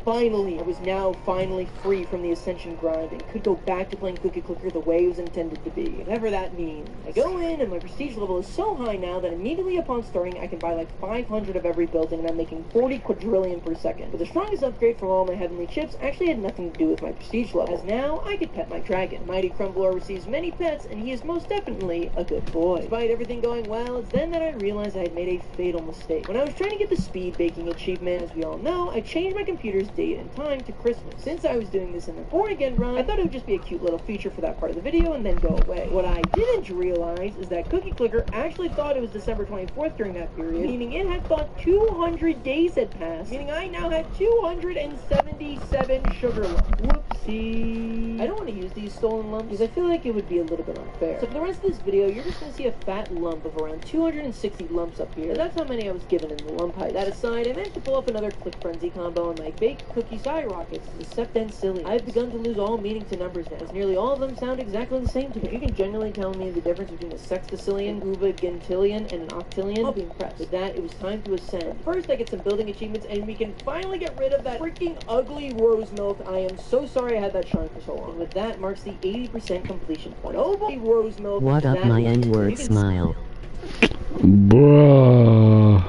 I was now finally free from the ascension grind and could go back to playing Cookie Clicker the way it was intended to be, whatever that means. I go in and my prestige level is so high now that immediately upon starting I can buy like 500 of every building and I'm making 40 quadrillion per second. But the strongest upgrade from all my heavenly chips actually had nothing to do with my prestige level, as now I could pet my dragon. Mighty Crumbler receives many pets and he is most definitely a good boy. Despite everything going well, it's then that I realized I had made a fatal mistake. When I was trying to get the speed baking achievement, as we all know, I changed my computer's date and time to Christmas. Since I was doing this in the Born Again run, I thought it would just be a cute little feature for that part of the video and then go away. What I didn't realize is that Cookie Clicker actually thought it was December 24th during that period, meaning it had thought 200 days had passed, meaning I now had 277 sugar lumps. Whoopsie. I don't want to use these stolen lumps because I feel like it would be a little bit unfair. So for the rest of this video, you're just going to see a fat lump of around 260 lumps up here, and that's how many I was given in the lump height. That aside, I managed to pull off another Click Frenzy combo and my baked cookie skyrockets to the septentillion. I've begun to lose all meaning to numbers now, as nearly all of them sound exactly the same to me. If you can genuinely tell me the difference between a sextillion, uvagentillion, and an octillion, I'll be impressed. With that, it was time to ascend. First, I get some building achievements, and we can finally get rid of that freaking ugly rose milk. I am so sorry I had that shine for so long. And with that marks the 80% completion point. Oh boy, rose milk. What up, my N-word smile? Bruh.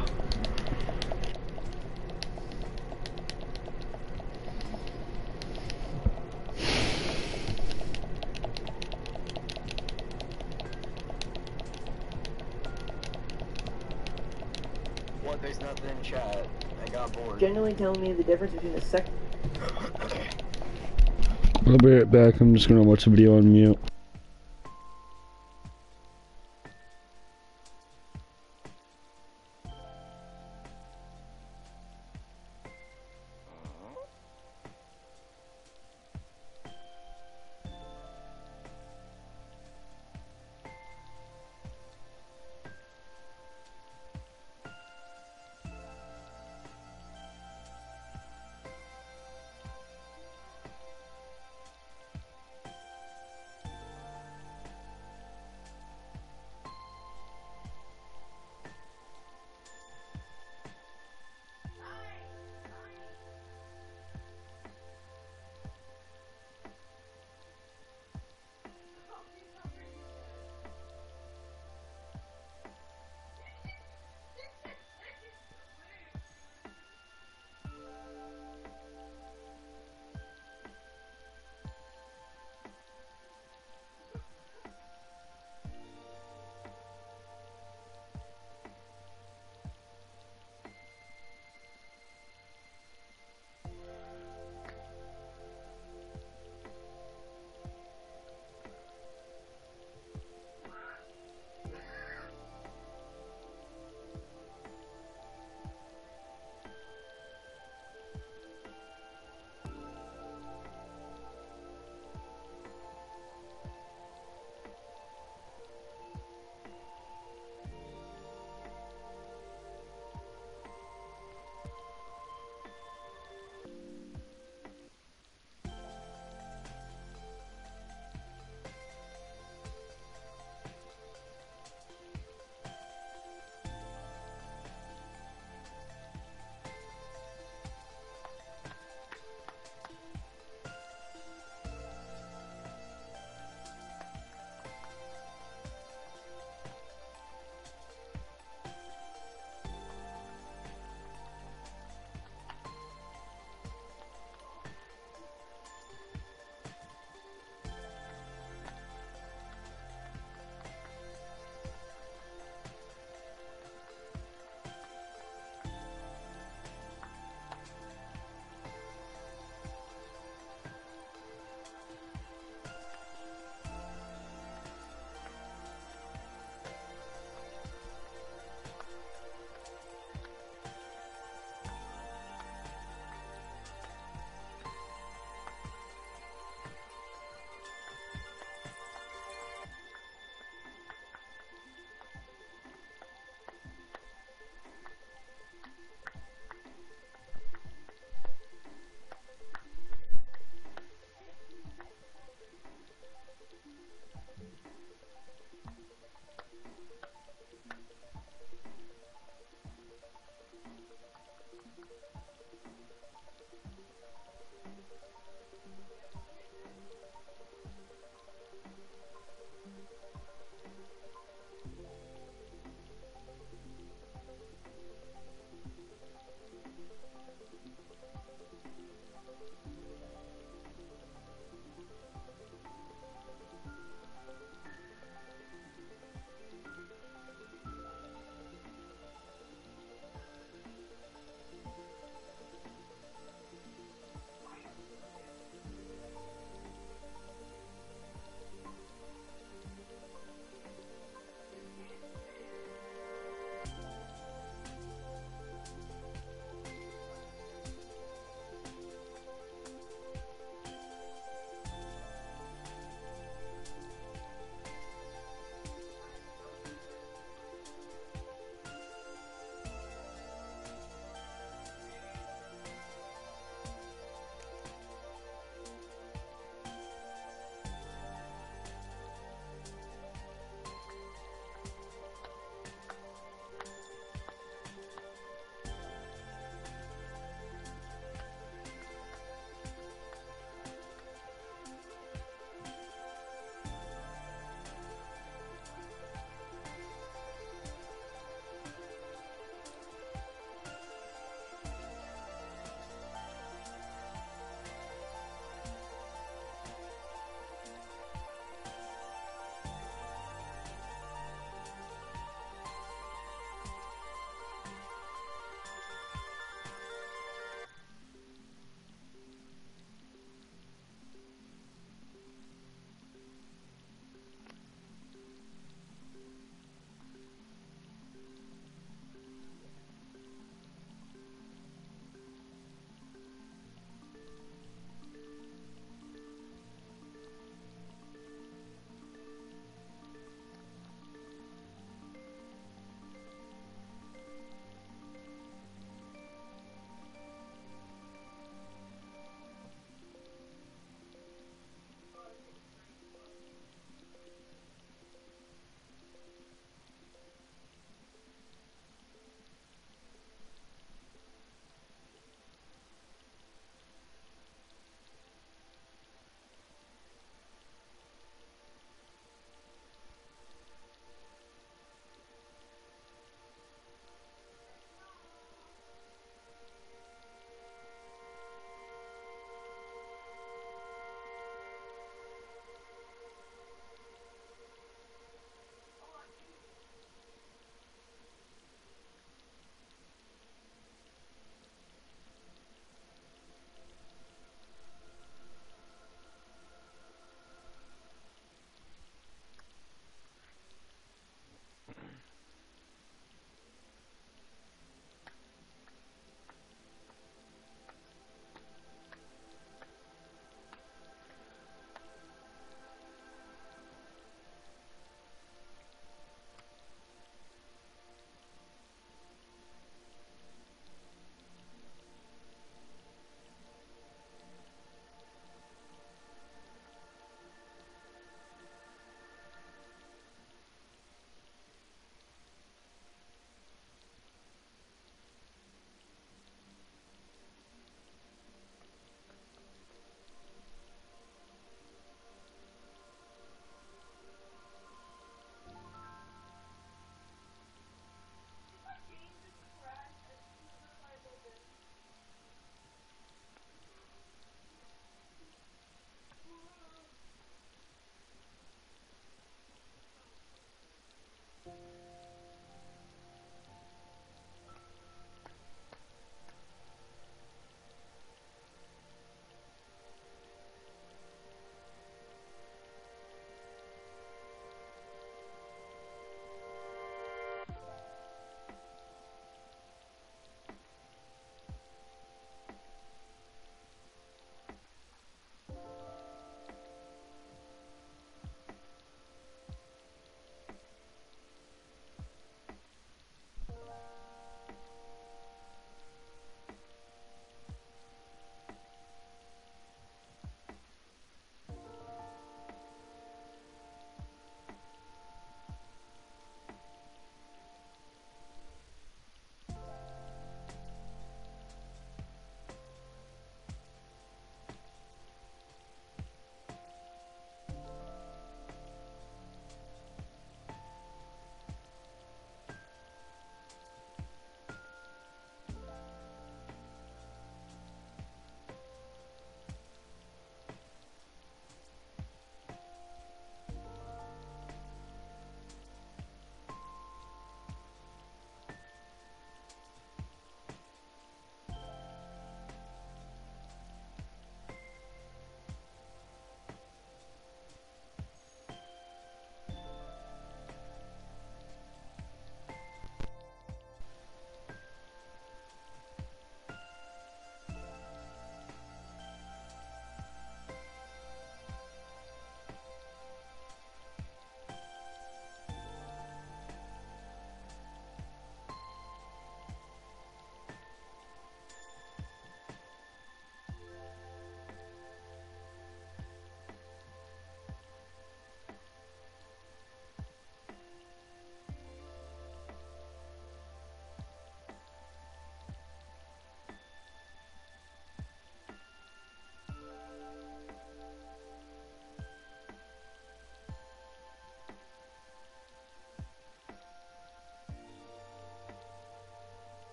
What? There's nothing in chat. I got bored. Genuinely telling me the difference between a sec. I'll be right back. I'm just gonna watch the video on mute.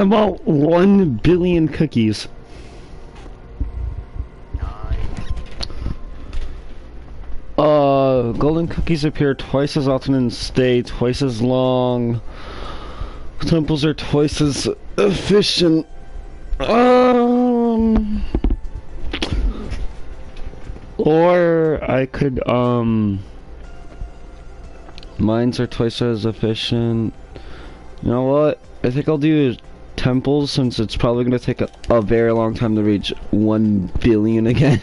I want 1 billion cookies. 9. Golden cookies appear twice as often and stay twice as long. Temples are twice as efficient. Or I could, mines are twice as efficient. You know what? I think I'll do temples since it's probably going to take a very long time to reach 1 billion again.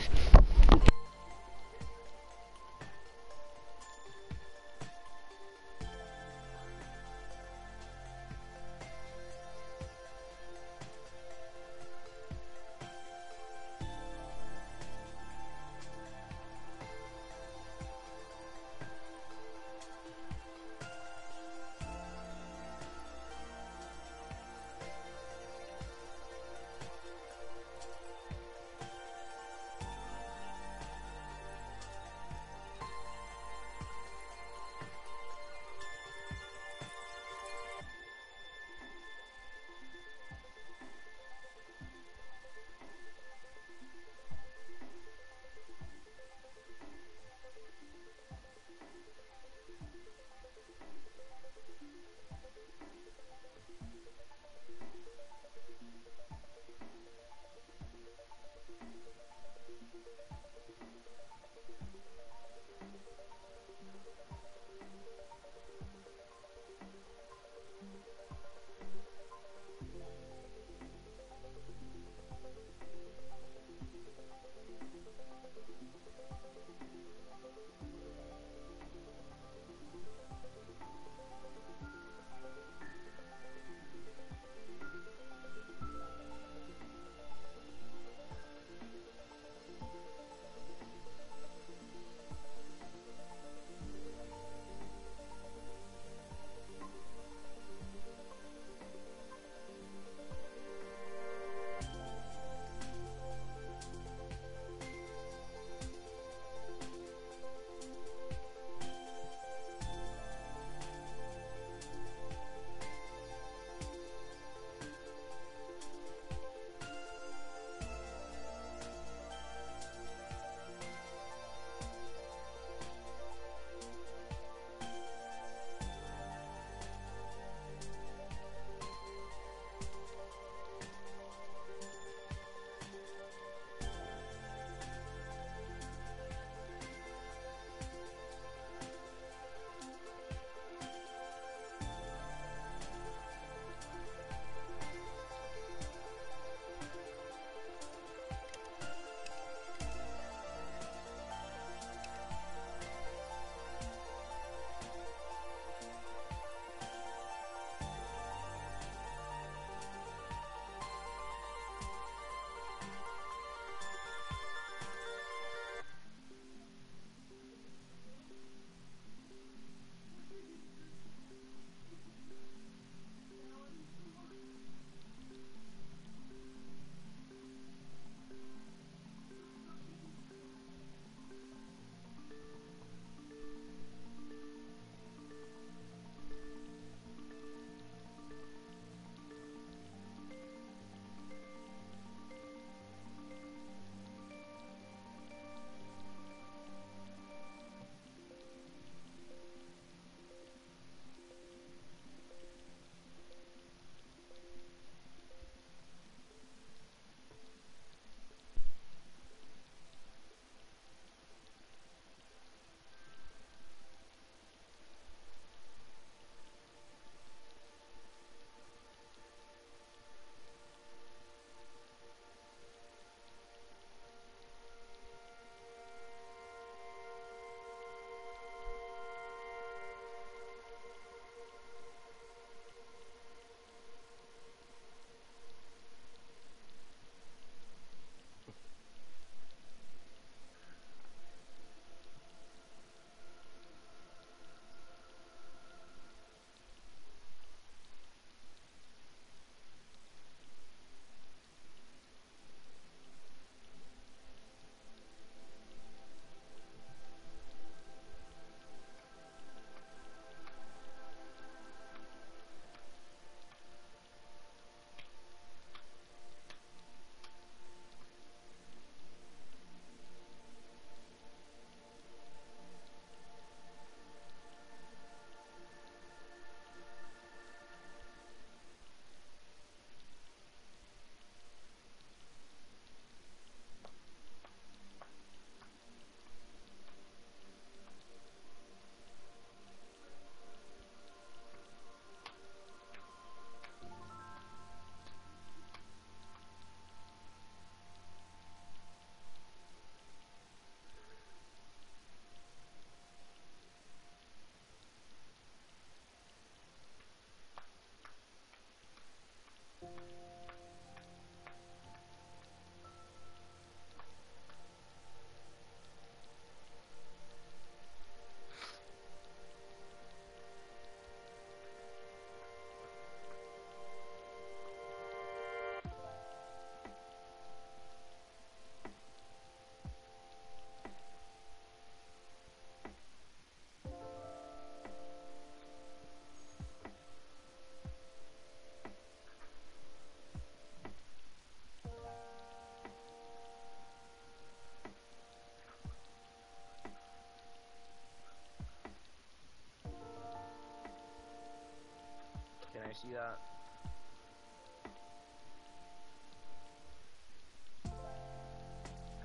see that?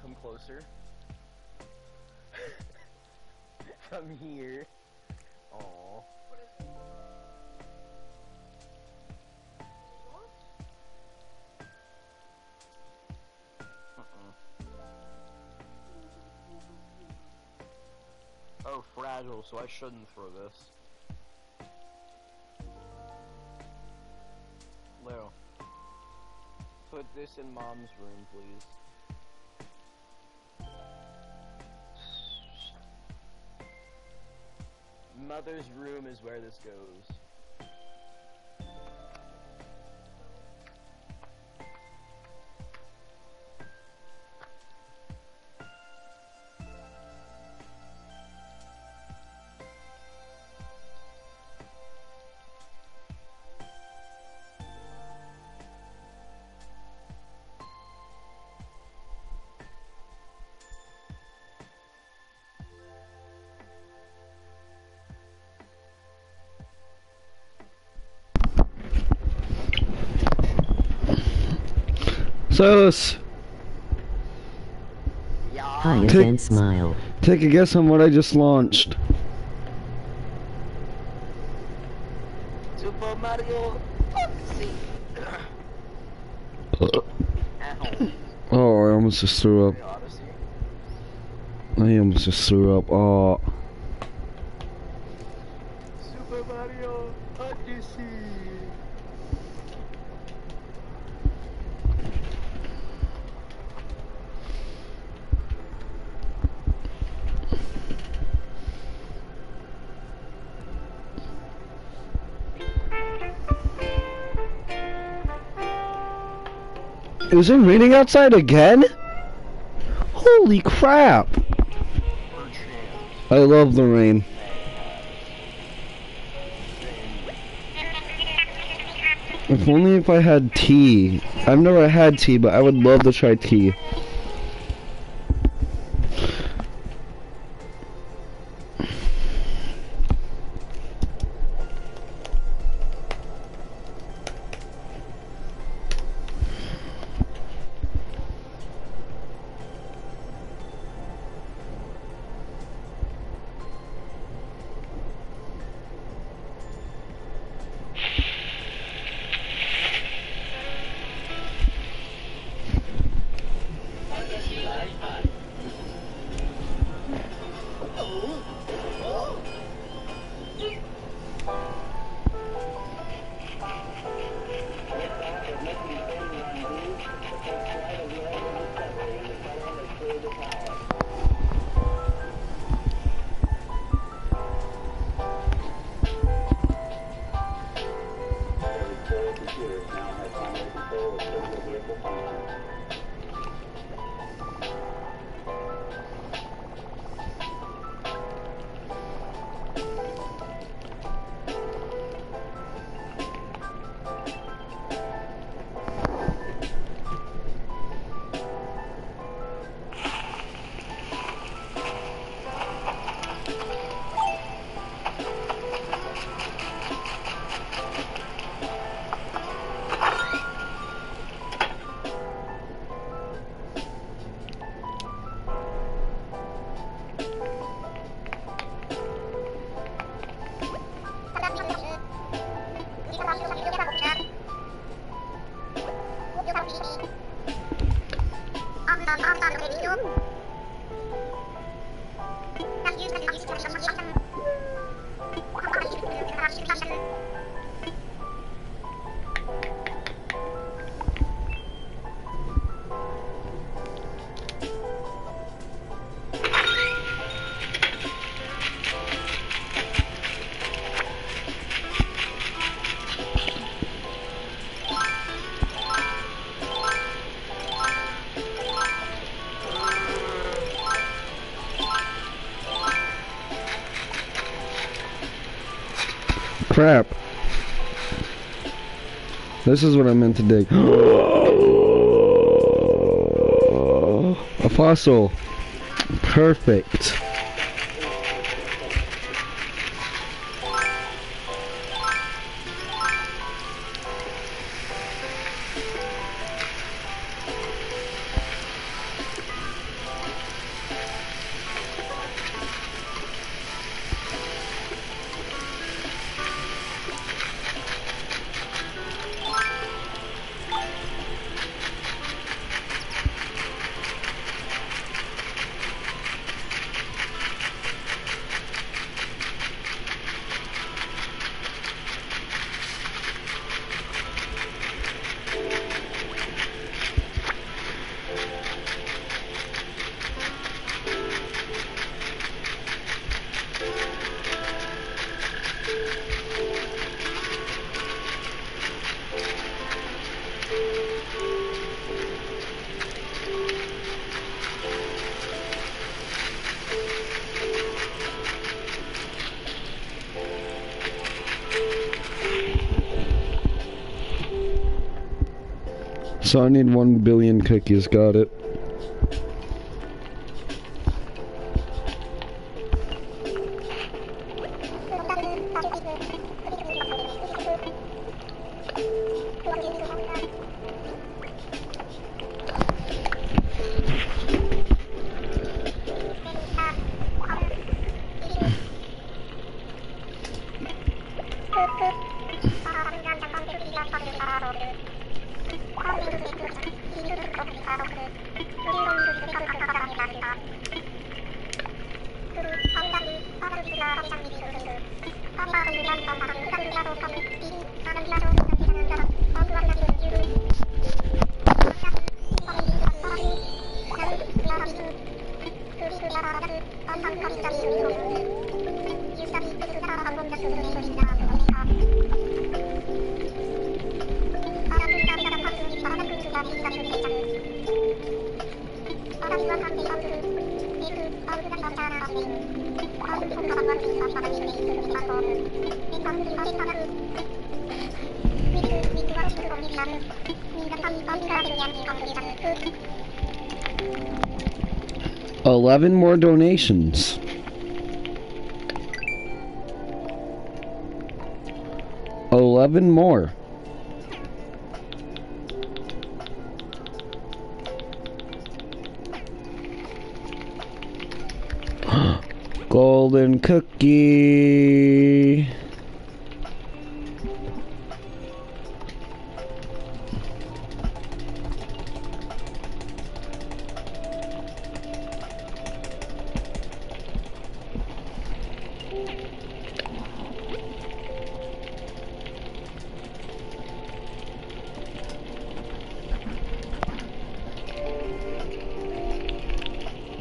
Come closer. From here. Aww. Oh, fragile, so I shouldn't throw this. Leo, put this in Mom's room, please. Mother's room is where this goes. Silas, Hyacinth smile. take a guess on what I just launched. Super Mario Odyssey. Oh, I almost just threw up. Odyssey. I almost just threw up. Oh. Super Mario Odyssey. Is it raining outside again? Holy crap! I love the rain. If only if I had tea. I've never had tea, but I would love to try tea. Crap. This is what I meant to dig. A fossil. Perfect. So I need 1 billion cookies, got it. $11 more donations. $11 more. Golden cookie.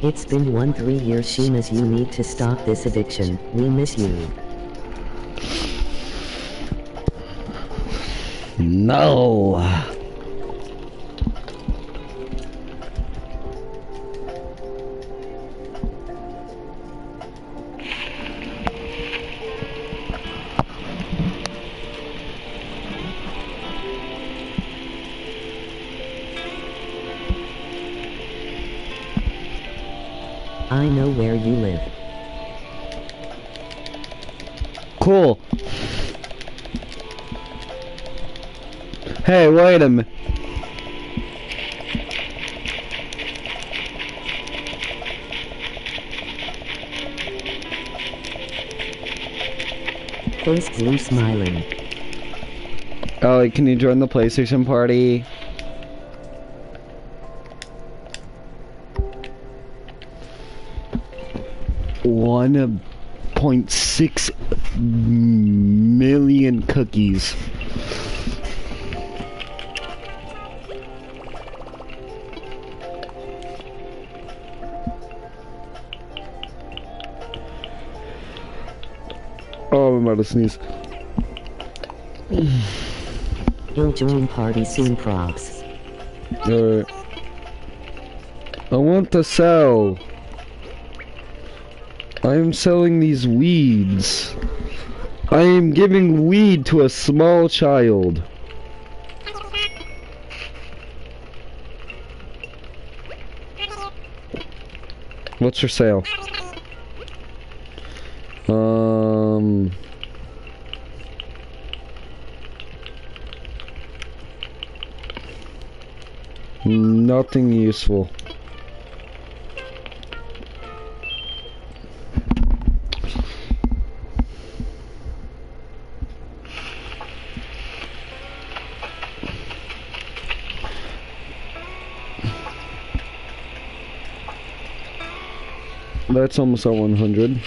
It's been 3 years, Sheamus. You need to stop this addiction. We miss you. No. I know where you live. Cool. Hey, wait a minute. Face Zoom smiling. Ellie, can you join the PlayStation party? $1.6 million cookies. Oh, I'm about to sneeze. You'll join party soon, props. Alright. I want to sell. I am selling these weeds. I am giving weed to a small child. What's for sale? Nothing useful. That's almost at 100.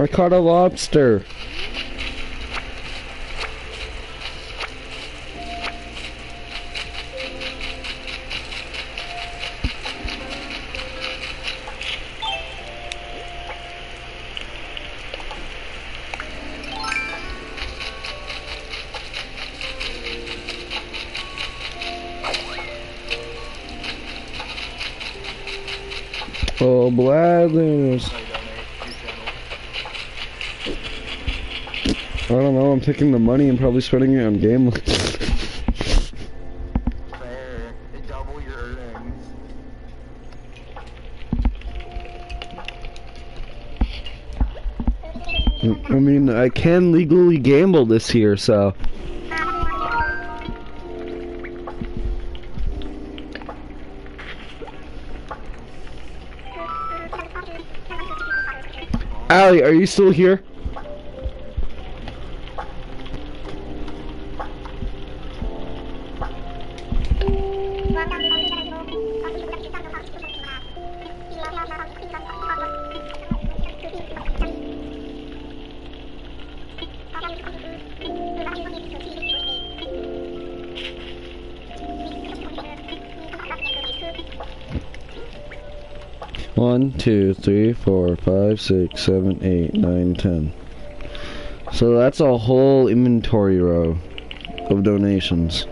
I caught a lobster. Oh, blathers. I don't know, I'm taking the money and probably spending it on game. Fair. Double your earnings. I mean, I can legally gamble this year, so. Allie, are you still here? One, 2, 3, 4, 5, 6, 7, 8, 9, 10. So that's a whole inventory row of donations.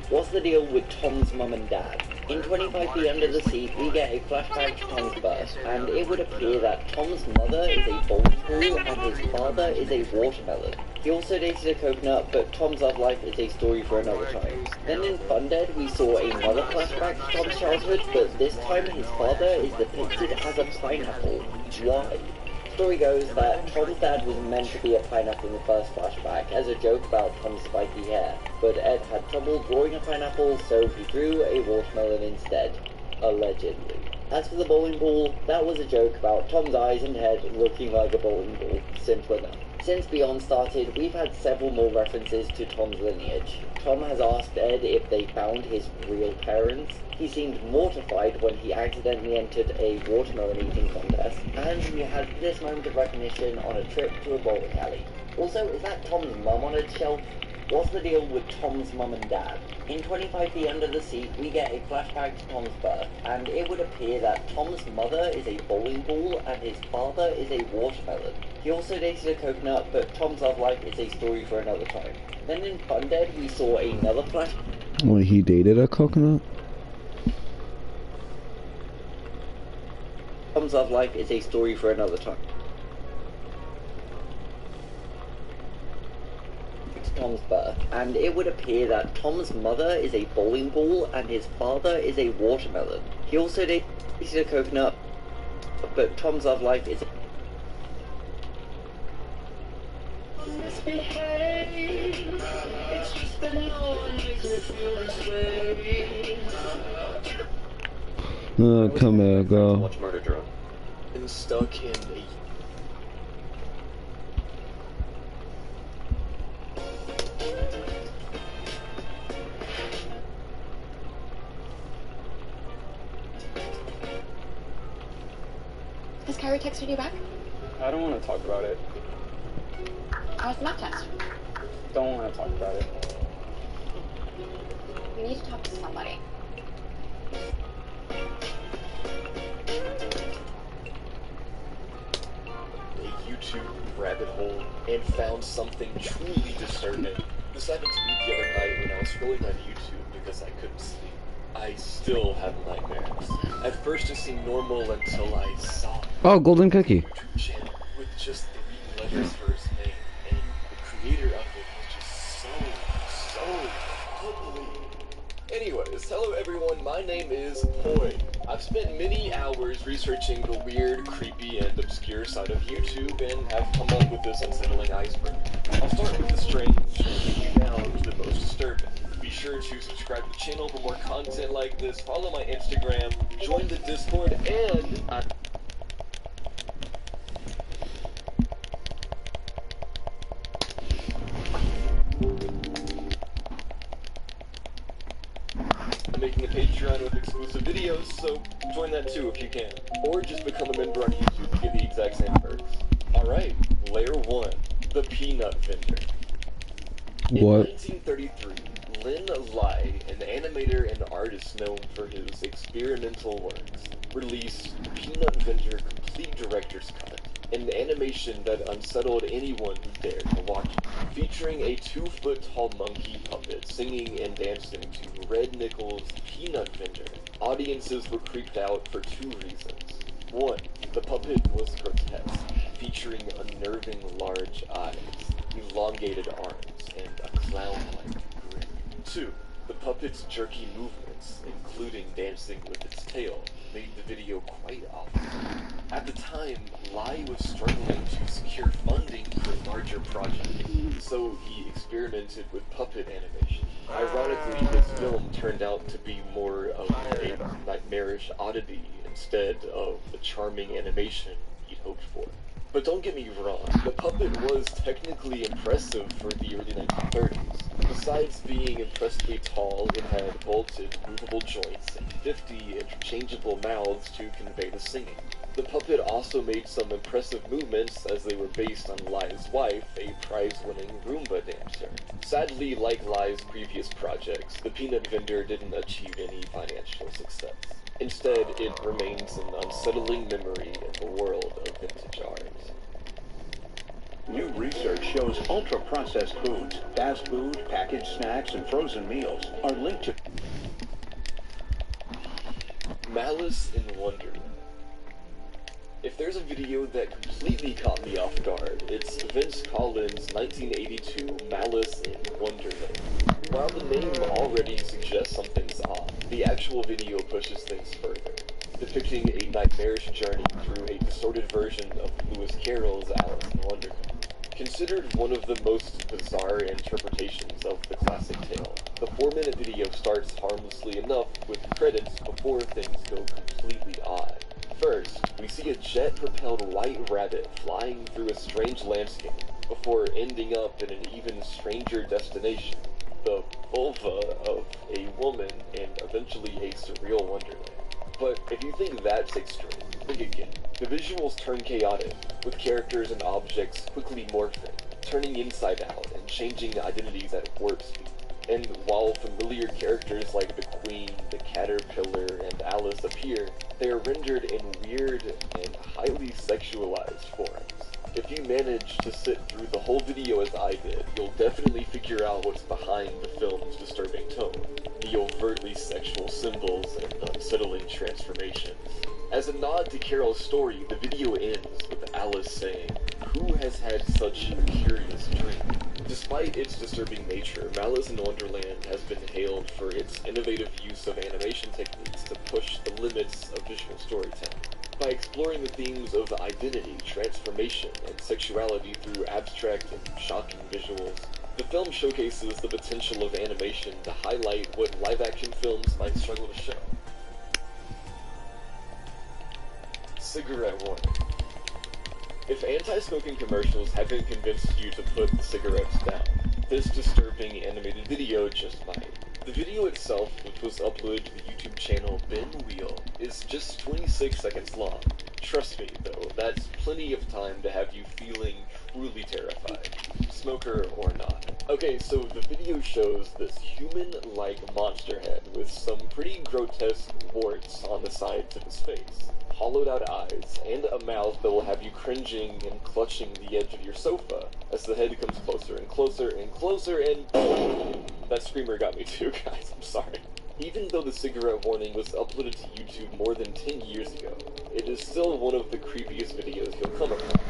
What's the deal with Tom's mum and dad? In 25 Feet Under the Sea, we get a flashback to Tom's birth, and it would appear that Tom's mother is a bowling ball and his father is a watermelon. He also dated a coconut, but Tom's love life is a story for another time. Then in Fun Dead, we saw another flashback to Tom's childhood, but this time his father is depicted as a pineapple. Why? Story goes that Tom's dad was meant to be a pineapple in the first flashback as a joke about Tom's spiky hair, but Ed had trouble drawing a pineapple, so he drew a watermelon instead. Allegedly. As for the bowling ball, that was a joke about Tom's eyes and head looking like a bowling ball. Simple enough. Since Beyond started, we've had several more references to Tom's lineage. Tom has asked Ed if they found his real parents. He seemed mortified when he accidentally entered a watermelon eating contest, and he had this moment of recognition on a trip to a bowling alley. Also, is that Tom's mum on its shelf? What's the deal with Tom's mum and dad? In 25 Feet Under the Sea, we get a flashback to Tom's birth, and it would appear that Tom's mother is a bowling ball and his father is a watermelon. He also dated a coconut, but Tom's love life is a story for another time. Then in Fun Dead, we saw another flashback. Wait, he dated a coconut? Tom's love life is a story for another time. Tom's birth, and it would appear that Tom's mother is a bowling ball and his father is a watermelon. He also dated a coconut, but Tom's love life is come here, go. Watch Murder Drone. Been stuck in a Has Kyrie texted you back? I don't want to talk about it. How's the math test? Don't want to talk about it. You need to talk to somebody. a YouTube rabbit hole and found something truly disturbing. This happened to me the other night when I was scrolling on YouTube because I couldn't sleep. I still have nightmares. At first it seemed normal until I saw Oh, golden cookie. YouTube channel with just 3 letters for his name, and the creator of it was just so ugly. Anyways, hello everyone, my name is Boy. I've spent many hours researching the weird, creepy, and obscure side of YouTube and have come up with this unsettling iceberg. I'll start with the strange and take you down to the most disturbing. Be sure to subscribe to the channel for more content like this, follow my Instagram, join the Discord, and... I'm making a Patreon with exclusive videos, so join that too if you can. Or just become a member on YouTube to get the exact same perks. Alright, Layer 1, the Peanut Vendor. What? In 1933, Lin Lai, an animator and artist known for his experimental works, released Peanut Vendor Complete Director's Cut, an animation that unsettled anyone who dared to watch it, featuring a 2-foot-tall monkey puppet singing and dancing to Red Nichols' Peanut Vendor. Audiences were creeped out for 2 reasons. 1, the puppet was grotesque, featuring unnerving large eyes, elongated arms, and a clown-like grin. 2, the puppet's jerky movements, including dancing with its tail, made the video quite awful. At the time, Lai was struggling to secure funding for larger projects, so he experimented with puppet animation. Ironically, his film turned out to be more of a nightmarish oddity instead of the charming animation he'd hoped for. But don't get me wrong, the puppet was technically impressive for the early 1930s. Besides being impressively tall, it had bolted, movable joints and 50 interchangeable mouths to convey the singing. The puppet also made some impressive movements as they were based on Lai's wife, a prize-winning Roomba dancer. Sadly, like Lai's previous projects, the Peanut Vendor didn't achieve any financial success. Instead, it remains an unsettling memory in the world of vintage art. New research shows ultra-processed foods, fast food, packaged snacks, and frozen meals are linked to Malice in Wonderland. If there's a video that completely caught me off guard, it's Vince Collins' 1982 Malice in Wonderland. While the name already suggests something's off, the actual video pushes things further, depicting a nightmarish journey through a distorted version of Lewis Carroll's Alice in Wonderland. Considered one of the most bizarre interpretations of the classic tale, the 4-minute video starts harmlessly enough with credits before things go completely odd. First, we see a jet-propelled white rabbit flying through a strange landscape before ending up in an even stranger destination, the vulva of a woman and eventually a surreal wonderland. But if you think that's extreme, think again. The visuals turn chaotic, with characters and objects quickly morphing, turning inside out, and changing identities at warp speed. And while familiar characters like the Queen, the Caterpillar, and Alice appear, they are rendered in weird and highly sexualized forms. If you manage to sit through the whole video as I did, you'll definitely figure out what's behind the film's disturbing tone, the overtly sexual symbols and unsettling transformations. As a nod to Carol's story, the video ends with Alice saying, "Who has had such a curious dream?" Despite its disturbing nature, Malice in Wonderland has been hailed for its innovative use of animation techniques to push the limits of visual storytelling. By exploring the themes of identity, transformation, and sexuality through abstract and shocking visuals, the film showcases the potential of animation to highlight what live-action films might struggle to show. Cigarette warning. If anti-smoking commercials haven't convinced you to put the cigarettes down, this disturbing animated video just might. The video itself, which was uploaded to the YouTube channel Ben Wheel, is just 26 seconds long. Trust me, though, that's plenty of time to have you feeling truly terrified, smoker or not. Okay, so the video shows this human-like monster head with some pretty grotesque warts on the sides of his face, hollowed-out eyes, and a mouth that will have you cringing and clutching the edge of your sofa as the head comes closer and closer and closer and... That screamer got me too, guys, I'm sorry. Even though the cigarette warning was uploaded to YouTube more than 10 years ago, it is still one of the creepiest videos you'll come across.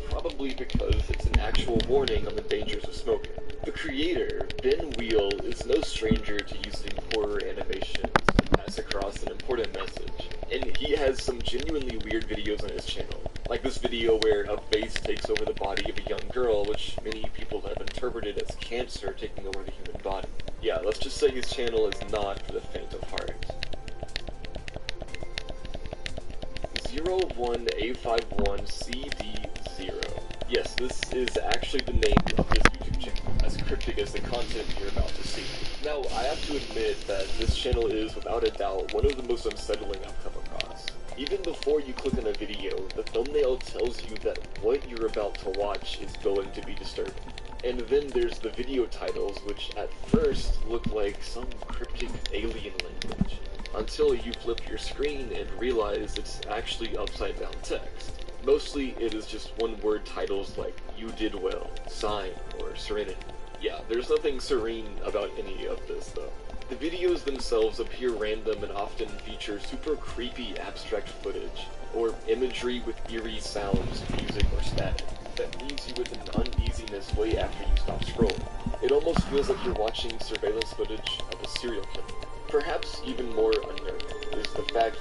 Probably because it's an actual warning on the dangers of smoking. The creator, Ben Wheel, is no stranger to using horror animations to pass across an important message. And he has some genuinely weird videos on his channel. Like this video where a vase takes over the body of a young girl, which many people have interpreted as cancer taking over the human body. Yeah, let's just say his channel is not for the faint of heart. 01A51CD0. Yes, this is actually the name of his YouTube channel, as cryptic as the content you're about to see. Now, I have to admit that this channel is, without a doubt, one of the most unsettling I've come across. Even before you click on a video, the thumbnail tells you that what you're about to watch is going to be disturbing. And then there's the video titles, which at first look like some cryptic alien language, until you flip your screen and realize it's actually upside down text. Mostly it is just one-word titles like "You did well," "Sign," or "Serenity." Yeah, there's nothing serene about any of this though. The videos themselves appear random and often feature super creepy abstract footage, or imagery with eerie sounds, music, or static, that leaves you with an uneasiness way after you stop scrolling. It almost feels like you're watching surveillance footage of a serial killer. Perhaps even more unnerving is the fact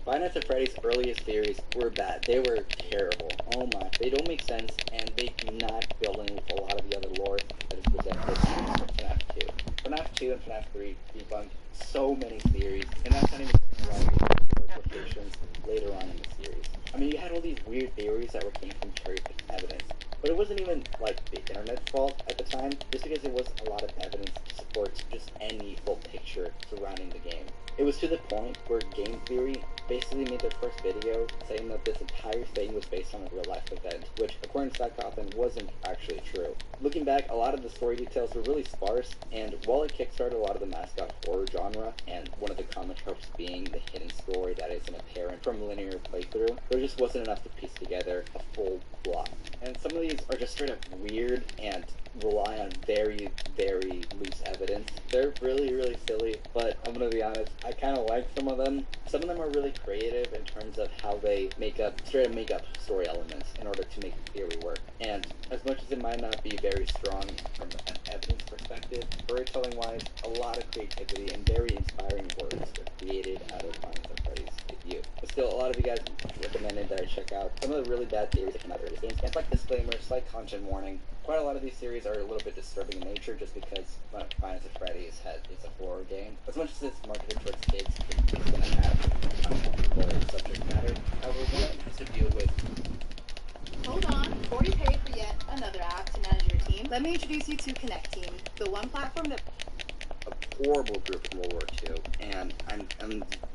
Five Nights at Freddy's earliest theories were bad. They were terrible. Oh my. They don't make sense, and they do not fill in with a lot of the other lore that is presented in FNAF 2. FNAF 2 and FNAF 3 debunked so many theories, and that's not even talking about the implications later on in the series. I mean, you had all these weird theories that came from cherry-picked evidence, but it wasn't even, like, the internet's fault at the time, just because there was a lot of evidence to support just any full picture surrounding the game. It was to the point where Game Theory basically made their first video saying that this entire thing was based on a real-life event, which, according to Scott Cawthon, wasn't actually true. Looking back, a lot of the story details were really sparse, and while it kickstarted a lot of the mascot horror genre, and one of the common tropes being the hidden story that isn't apparent from linear playthrough, there just wasn't enough to piece together a full plot. And some of these are just straight up weird and rely on very, very loose evidence. They're really, really silly, but I'm gonna be honest, I kind of like some of them. Some of them are really creative in terms of how they straight up make up story elements in order to make the theory work. And as much as it might not be very strong from an evidence perspective, storytelling-wise, a lot of creativity and very inspiring words were created out of Five Nights at Freddy's debut. But still, a lot of you guys recommended that I check out some of the really bad theories that came out of early games. And slight disclaimer, slight content warning. Quite a lot of these series are a little bit disturbing in nature just because Five Nights at Freddy's is a horror game. As much as it's marketed towards kids, it's going to have uncomfortable subject matter. However, one it has to deal with. Hold on, before you pay for yet another app to manage your team, let me introduce you to Connect Team, the one platform that A horrible group from World War II, and I'm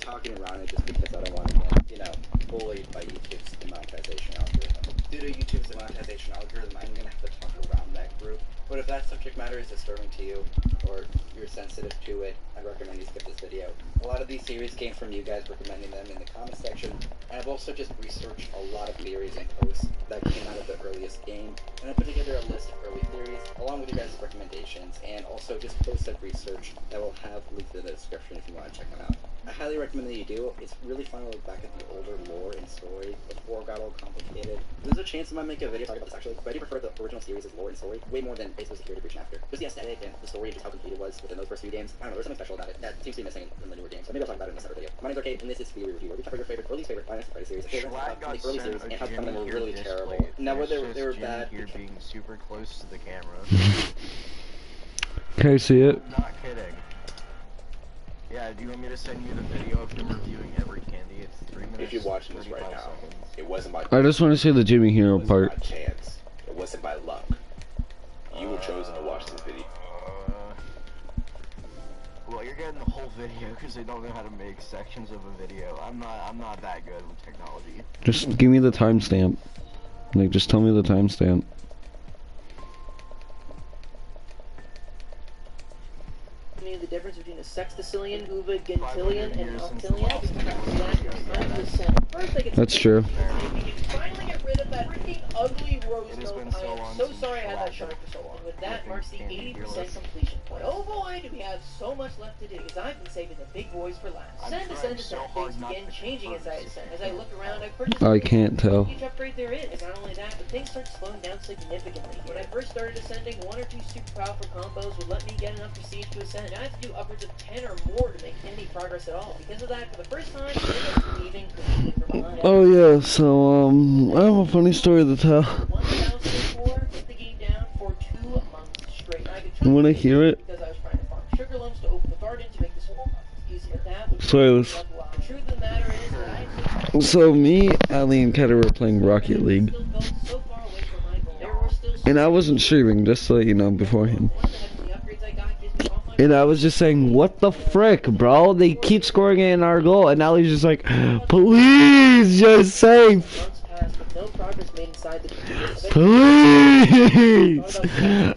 talking around it just because I don't want to get, bullied by YouTube's demonetization algorithm. Due to YouTube's demonetization algorithm, I'm going to have to talk around that group. But if that subject matter is disturbing to you, or you're sensitive to it, I recommend you skip this video. A lot of these theories came from you guys recommending them in the comment section, and I've also just researched a lot of theories and posts that came out of the earliest game, and I put together a list of early theories, along with you guys' recommendations, and also just posts of research that will have linked in the description if you want to check them out. I highly recommend that you do. It's really fun to look back at the older lore and story before it got all complicated. There's a chance I might make a video talking about this actually, but I do prefer the original series' lore and story way more than basically security breach and after. Just the aesthetic and the story and just how complete it was within those first few games. I don't know, there's something special about it that seems to be missing in the newer games. So maybe I'll talk about it in a separate video. My name's Arcade, and this is Theory Review, where we cover your favorite or least favorite Five Nights at Freddy's series. About the early series and how some of them were really terrible. Now whether they were bad. You're being super close to the camera. Can I see it? I'm not kidding. Yeah, do you want me to send you the video of him reviewing every candy? It's 3 minutes. If you're watching this right now, it wasn't by I just want to see the Jimmy Hero part. by chance. It wasn't by luck. You were chosen to watch this video. Well, you're getting the whole video because they don't know how to make sections of a video. I'm not that good with technology. Just give me the timestamp. Like, just tell me the timestamp. The difference between a sex facility quintillion, uva, gintillion, and octillion. First, I can That's true. we can finally get rid of that freaking ugly rose milk. I am so sorry I had that shine for so long. With that marks the 80% completion point. Oh boy, do we have so much left to do, because I've been saving the big boys for last. Send. Things begin changing as I ascend. As I look around, I purchased I can't tell. each upgrade there is. Not only that, but things start slowing down significantly. When I first started ascending, 1 or 2 super powerful combos would let me get enough prestige to ascend. Now I have to do upwards of 10 or more to make any progress at all. Because of that, for the first time, I ended up leaving completely from behind. Oh yeah, so I have a funny story to tell. 1004, put the game down for 2 months straight. I could try You wanna hear it? because I was trying to farm sugar lumps to open the garden to make this whole process easier. That would Silas. the truth of the matter is that I So me, Ali, and Ketter were playing Rocket League. still felt so far away from my goal. There were still And I wasn't streaming, just so you know, beforehand. one of the upgrades I got gives me all my And I was just saying, what the frick, bro? They keep scoring in our goal, and Ali's just like, please, just save. months passed with no progress made inside the community. Please!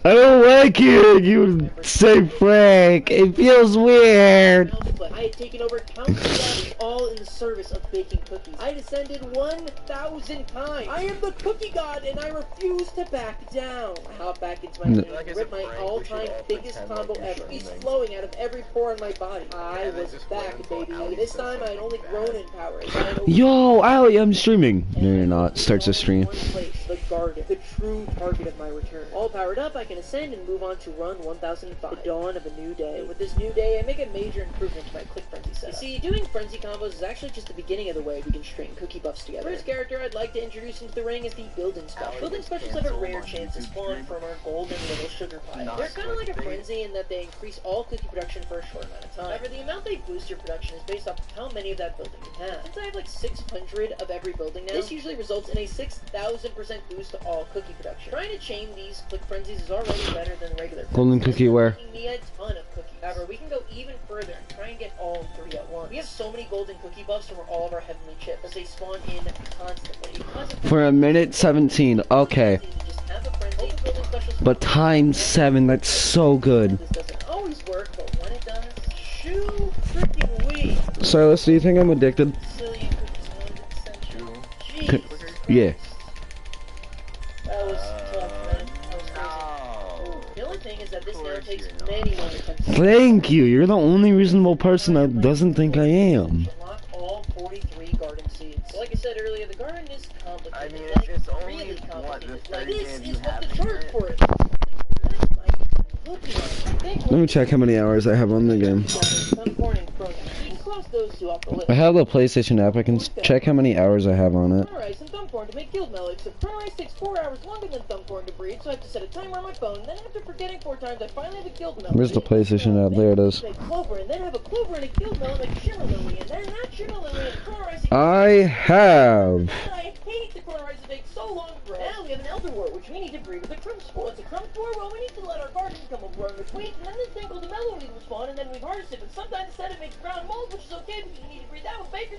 I don't like it, you say Frank. It feels weird. But I had taken over countless jobs, all in the service of baking cookies. I had ascended 1,000 times. I am the cookie god, and I refuse to back down. I hop back into my game, rip my all-time biggest combo ever. He's flowing out of every pore in my body. I was back, baby. This time I had only grown in power. Yo, Ali, I'm streaming. No, you're not. Starts a stream. One place, the garden, the true target of my return. All powered up, I can ascend and move on to run 1005, the dawn of a new day. And with this new day, I make a major improvement to my click frenzy setup. You see, doing frenzy combos is actually just the beginning of the way we can string cookie buffs together. First character I'd like to introduce into the ring is the building special. Building specials have a rare chance to spawn from our golden little sugar pile. They're kind of like a frenzy in that they increase all cookie production for a short amount of time. However, the amount they boost your production is based off of how many of that building you have. Since I have like 600 of every building now, this usually results in a 6,000% boost to all cookie production. Trying to chain these click frenzies is already better than regular Golden frenzies. cookie where? Making me a ton of cookies. However, we can go even further and try and get all 3 at once. We have so many golden cookie buffs from all of our heavenly chips as they spawn in constantly. Because of For a minute 17, okay. just have a frenzy, building specials But times 7, that's so good. this doesn't always work, but when it does, shoo freaking wee. Silas, do you think I'm addicted? Cillian cookies 100%. Jeez. Yeah. That was tough, man. That was crazy. The only thing is that this now takes many more attempts. Thank you. You're the only reasonable person that doesn't think I am. Unlock all 43 garden seeds. So like I said earlier, the garden is complicated. I mean, like, it's only, really what, complicated. the Like, third this game is you what have the in chart it? for it. Let me check how many hours I have on the game. Some corn and frozen. You can cross those 2 off the list. I have the PlayStation app. I can check how many hours I have on it. Alright, some thumbcorn to make guild melody. So Chronorice takes 4 hours longer than thumbcorn to breed, so I have to set a timer on my phone. And then after forgetting 4 times, I finally have a guild melody. Where's the PlayStation app? There it is. Make clover, and then have a clover and a guild melody like shimmer lily, and then that shimmer lily and Chronorice. I have. I hate the Chronorice that takes so long to grow. Now we have an elder wart, which we need to breed with a crumb spore. What's a crumb spore? Well, we need to let our garden become overgrown with wheat, and then this thing called a melody will spawn, and then we harvest it. But sometimes instead it makes brown mold, which is okay because we need to breed that with bakers.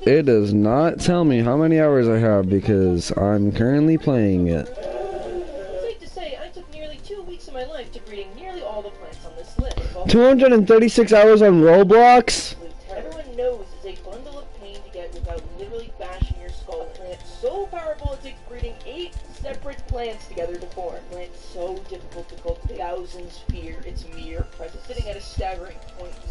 It does not tell me how many hours I have because I'm currently playing it. Safe to say, I took nearly 2 weeks of my life to breeding nearly all the plants on this list. 236 hours on Roblox? Everyone knows it's a bundle of pain to get without literally bashing your skull. A plant so powerful it takes breeding 8 separate plants together to form. A plant so difficult to cultivate. Thousands fear its mere presence. Sitting at a staggering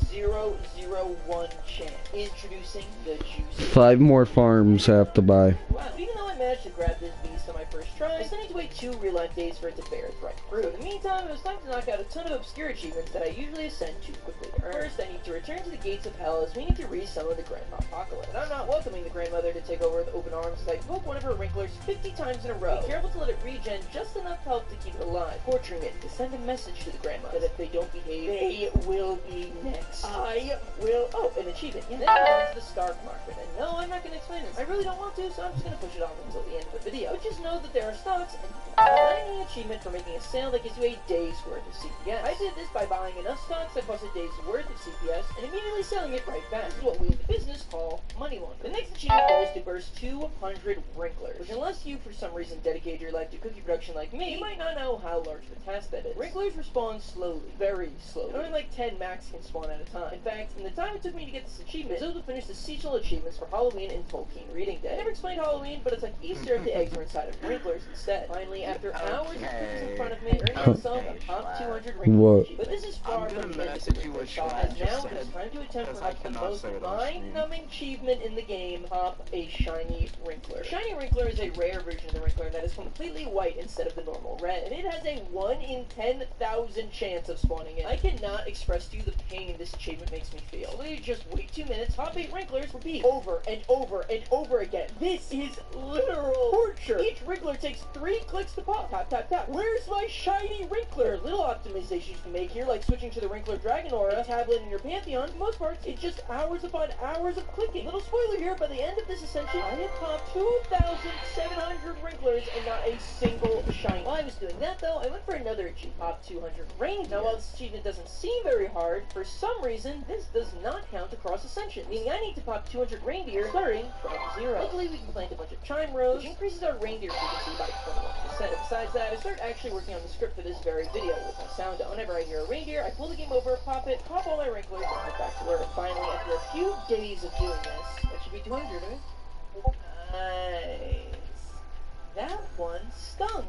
0.001 chance. Introducing the juice. 5 more farms I have to buy. Wow, even though I managed to grab this beast on my first try, I still need to wait 2 real-life days for it to bear its ripe fruit. In the meantime, it was time to knock out a ton of obscure achievements that I usually ascend too quickly to earn. First, I need to return to the gates of hell as we need to re-summon the Grandma Apocalypse. And I'm not welcoming the grandmother to take over with open arms as I poke one of her wrinklers 50 times in a row. Be careful to let it regen just enough help to keep it alive, torturing it to send a message to the grandma that if they don't behave, they will be next. I will. Oh, an achievement. Yeah. Then on to the Stark Market. And no, I'm not going to explain this. I really don't want to, so I'm just going to push it off until the end of the video. But just know that there are stocks and an achievement for making a sale that gives you a day's worth of CPS. I did this by buying enough stocks that cost a day's worth of CPS and immediately selling it right back. This is what we in the business call money laundering. The next achievement goal is to burst 200 wrinklers, which unless you for some reason dedicated your life to cookie production like me, you might not know how large of a task that is. Wrinklers respawn slowly, very slowly. Only like 10 max can spawn at a time. In fact, in the time it took me to get this achievement, I was able to finish the seasonal achievements for Halloween and Tolkien Reading Day. I never explained Halloween, but it's like Easter if the eggs were inside of wrinklers instead. Finally, after hours of cookies in front of me, I earned myself a top 200 wrinklers. But this is far from the end of the wrinkler saga, as now it is time to attempt perhaps the most mind-numbing achievement in the game, pop a shiny wrinkler. Shiny wrinkler is a rare version of the wrinkler that is completely white instead of the normal red, and it has a 1 in 10,000 chance of spawning in. I cannot express to you the pain this achievement makes me feel. Literally just wait 2 minutes, pop 8 wrinklers, repeat over and over and over again. This is literal torture. Each wrinkler takes 3 clicks to pop. Tap, tap, tap. Where's my shiny wrinkler? There are little optimizations you can make here, like switching to the wrinkler dragon aura, a tablet in your pantheon. For most parts, it's just hours upon hours of clicking. Little spoiler here, by the end of this ascension, I have popped 2,700 wrinklers and not a single shiny. While I was doing that though, I went for another achievement. Pop 200 reindeer. Now while this achievement doesn't seem very hard, for some reason, this does not count across ascension, meaning I need to pop 200 reindeer starting from 0. Luckily, we can plant a bunch of chime rows, which increases our reindeer frequency by 21%. Besides that, I started actually working on the script for this very video with my sound on. Whenever I hear a reindeer, I pull the game over, pop it, pop all my wrinklers, and head back to work. Finally, after a few days of doing this, that should be 200, right? Nice. That one stunk.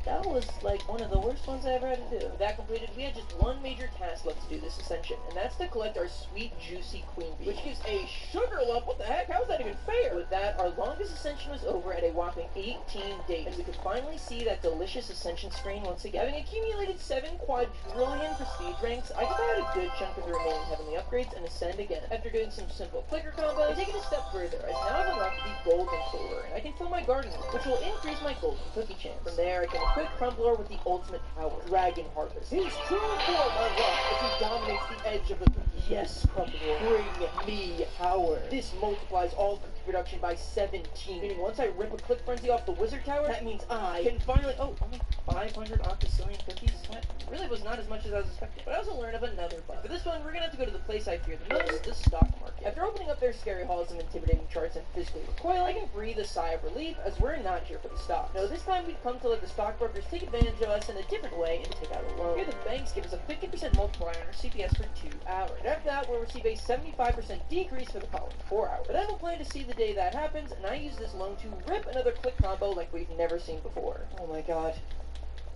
That was like one of the worst ones I ever had to do. With that completed, we had just one major task left to do this ascension, and that's to collect our sweet, juicy queen bee, which gives a sugar lump. What the heck? How is that even fair? With that, our longest ascension was over at a whopping 18 days, and we could finally see that delicious ascension screen once again. Having accumulated 7 quadrillion prestige ranks, I could buy out a good chunk of the remaining heavenly upgrades and ascend again. After doing some simple clicker combos, I take it a step further, as now I've unlocked the golden clover, and I can fill my garden with it, which will increase my golden cookie chance. From there, I can equip Crumbler with the ultimate power, Dragon Harvest. His true form unlocked as he dominates the edge of the cookie. Yes, Crumbler, bring me power. This multiplies all cookie production by 17, meaning once I rip a click frenzy off the wizard tower, that means I can finally, only 500 octocillion cookies? That really was not as much as I was expecting. But I also learned of another bug. For this one, we're gonna have to go to the place I fear the most, the stock market. After opening up their scary halls of intimidating charts and physically recoil, I can breathe a sigh of relief, as we're not here for the stocks. No, this time we've come to let the stockbrokers take advantage of us in a different way and take out a loan. Here the banks give us a 50% multiplier on our CPS for 2 hours. And after that, we'll receive a 75% decrease for the following 4 hours. But I don't plan to see the day that happens, and I use this loan to rip another click combo like we've never seen before. Oh my god.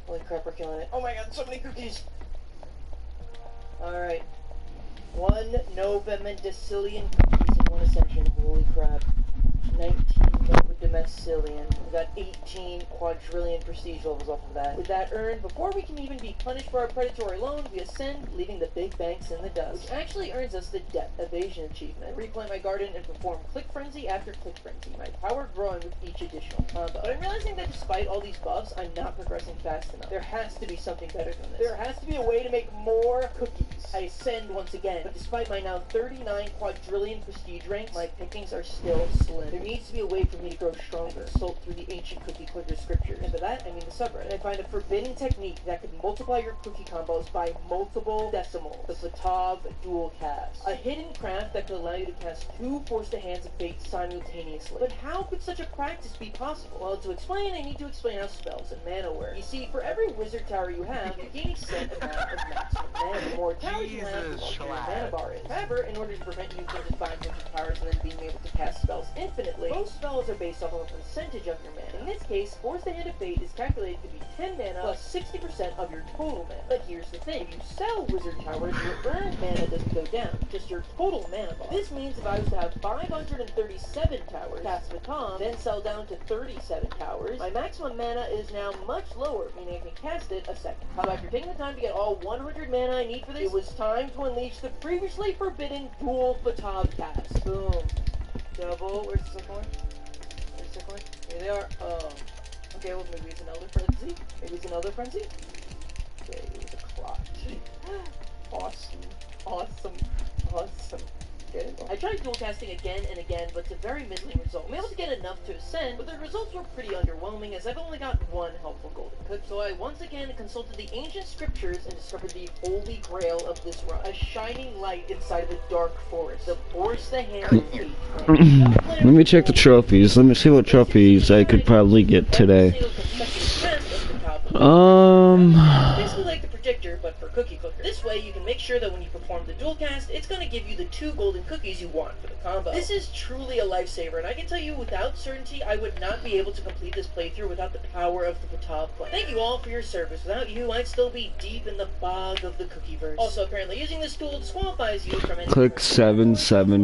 Holy crap, we're killing it. Oh my god, so many cookies! Alright. 1 Novemendicillion cookies in 1 ascension. Holy crap. 19 Novemendicillion. We got 18 quadrillion prestige levels off of that. With that earned, before we can even be punished for our predatory loan, we ascend, leaving the big banks in the dust. Which actually earns us the debt evasion achievement. I replant my garden and perform click frenzy after click frenzy, my power growing with each additional combo. But I'm realizing that despite all these buffs, I'm not progressing fast enough. There has to be something better than this. There has to be a way to make more cookies. I ascend once again, but despite my now 39 quadrillion prestige ranks, my pickings are still slim. There needs to be a way for me to grow stronger. Consult through the ancient cookie clicker scriptures. And by that, I mean the subreddit. And I find a forbidden technique that could multiply your cookie combos by multiple decimals. The Fatov dual cast. A hidden craft that could allow you to cast 2 Force the Hands of Fate simultaneously. But how could such a practice be possible? Well, to explain, I need to explain how spells and mana work. You see, for every wizard tower you have, you gain a set amount of maximum mana. The more towers you have, the larger your mana bar is. However, in order to prevent you from just buying a bunch of towers and then being able to cast spells infinitely, most spells are based off of a percentage of your mana. In this case, Force the Hand of Fate is calculated to be 10 mana plus 60% of your total mana. But here's the thing, if you sell wizard towers, your earned mana doesn't go down, just your total mana bar. This means if I was to have 537 towers, cast Fatov, then sell down to 37 towers, my maximum mana is now much lower, meaning I can cast it a second. However, after taking the time to get all 100 mana I need for this, it was time to unleash the previously forbidden dual Fatov cast. Boom. Double. Where's the second one? Where's the second one? Here they are. Okay, well, maybe it's an Elder Frenzy. Maybe it's an Elder Frenzy. Okay, it was a crotch. Awesome. Awesome. Awesome. Okay. I tried dual casting again and again, but to very middling results. I'm able to get enough to ascend, but the results were pretty underwhelming as I've only got one helpful golden cook. So I once again consulted the ancient scriptures and discovered the holy grail of this run. A shining light inside of the dark forest. The force the hand Let me check the trophies. Let me see what trophies I could probably get today. Basically like the predictor, but for cookie clicker. This way you can make sure that when you perform the dual cast, it's going to give you the 2 golden cookies you want for the combo. This is truly a lifesaver, and I can tell you without certainty, I would not be able to complete this playthrough without the power of the Patab plan. Thank you all for your service. Without you, I'd still be deep in the bog of the cookieverse. Also, apparently using this tool disqualifies you from any... Click 7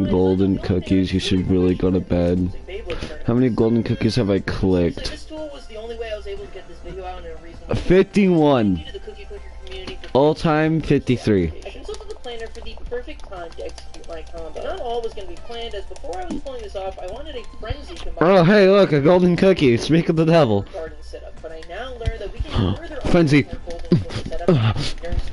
golden cookies. You should really go to bed. How many golden cookies have I clicked? This tool was the only way I was able to get this video out in a reasonable 51. All time 53. I consulted the planner for the perfect time to execute my combo. Not all was going to be planned, as before I was pulling this off, I wanted a frenzy combined. Oh, hey, look, a golden cookie. Speak of the devil. Garden setup, but I now learned that we can further Frenzy.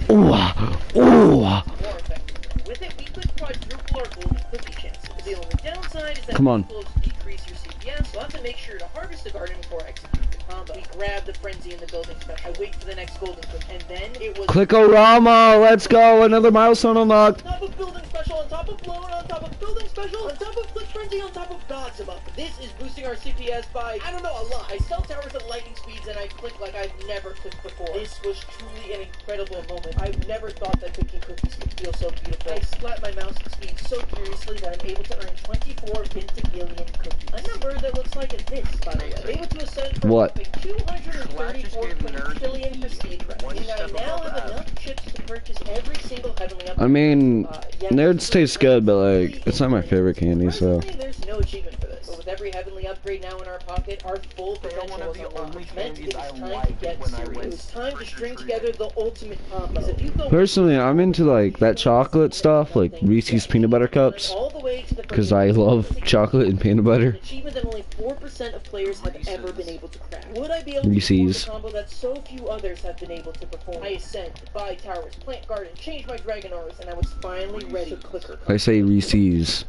Ooh. More effective. With it, we could quadruple our golden cookie chances. The only downside is that Come on. will decrease your CPS, so I have to make sure to harvest the garden before executing the combo. We grab the frenzy in the building special. I wait for the next golden cook, and then it was Clickorama, let's go, another milestone unlocked. on top of building special, on top of blown, on top of building special, on top of click frenzy, on top of God's above. This is boosting our CPS by, I don't know, a lot. I sell towers at lightning speeds and I click like I've never clicked before. This was truly an incredible moment. I've never thought that cooking cookies could feel so beautiful. I slap my mouse speed so furiously that I'm able to earn 24 Vintagillion cookies. A number that looks like this, by the way. I'm able to ascend from What? 234 quintillion prestige credits. And I now have enough chips to purchase every single heavenly upgrade. I mean, nerds taste good, but like, it's not my favorite candy, so. There's no achievement for this. But with every heavenly upgrade now in our pocket, our full potential is unlocked, which meant it was time to get serious. It was time to string together the ultimate combo. If you go Personally, I'm into like that chocolate stuff, like Reese's peanut butter cups, all the way to the because I love chocolate and peanut butter. achievement that only 4% of players have ever been able to crack. Would I be able to Reese's. perform a combo that so few others have been able to perform? I ascend, buy towers, plant garden, change my dragon auras, and I was finally ready to clicker. I say Reese's.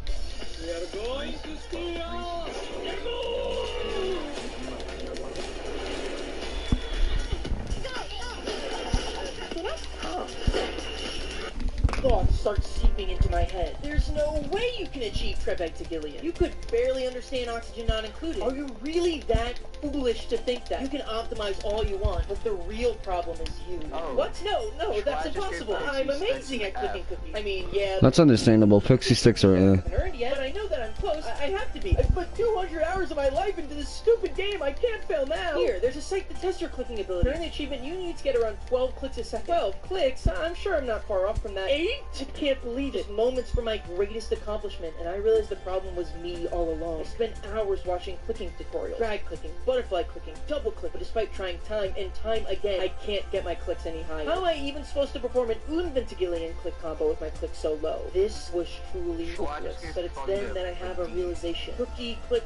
Thoughts start seeping into my head. There's no way you can achieve Trebectagillion. You could barely understand oxygen not included. Are you really that foolish to think that? You can optimize all you want, but the real problem is you. Oh. What? No, that's impossible. I'm amazing at clicking cookies. I mean, yeah. That's understandable. Pixie sticks are I haven't earned yet, but I know that I'm close. I have to be. I've put 200 hours of my life into this stupid game. I can't fail now. Here, there's a site that tests your clicking ability. During the achievement, you need to get around 12 clicks a second. 12 clicks? I'm sure I'm not far off from that. 8? I can't believe it. Moments for my greatest accomplishment, and I realized the problem was me all along. I spent hours watching clicking tutorials, drag clicking, butterfly clicking, double click, but despite trying time and time again, I can't get my clicks any higher. How am I even supposed to perform an Unventagillion click combo with my clicks so low? This was truly hopeless, but it's then that I have a realization. Cookie click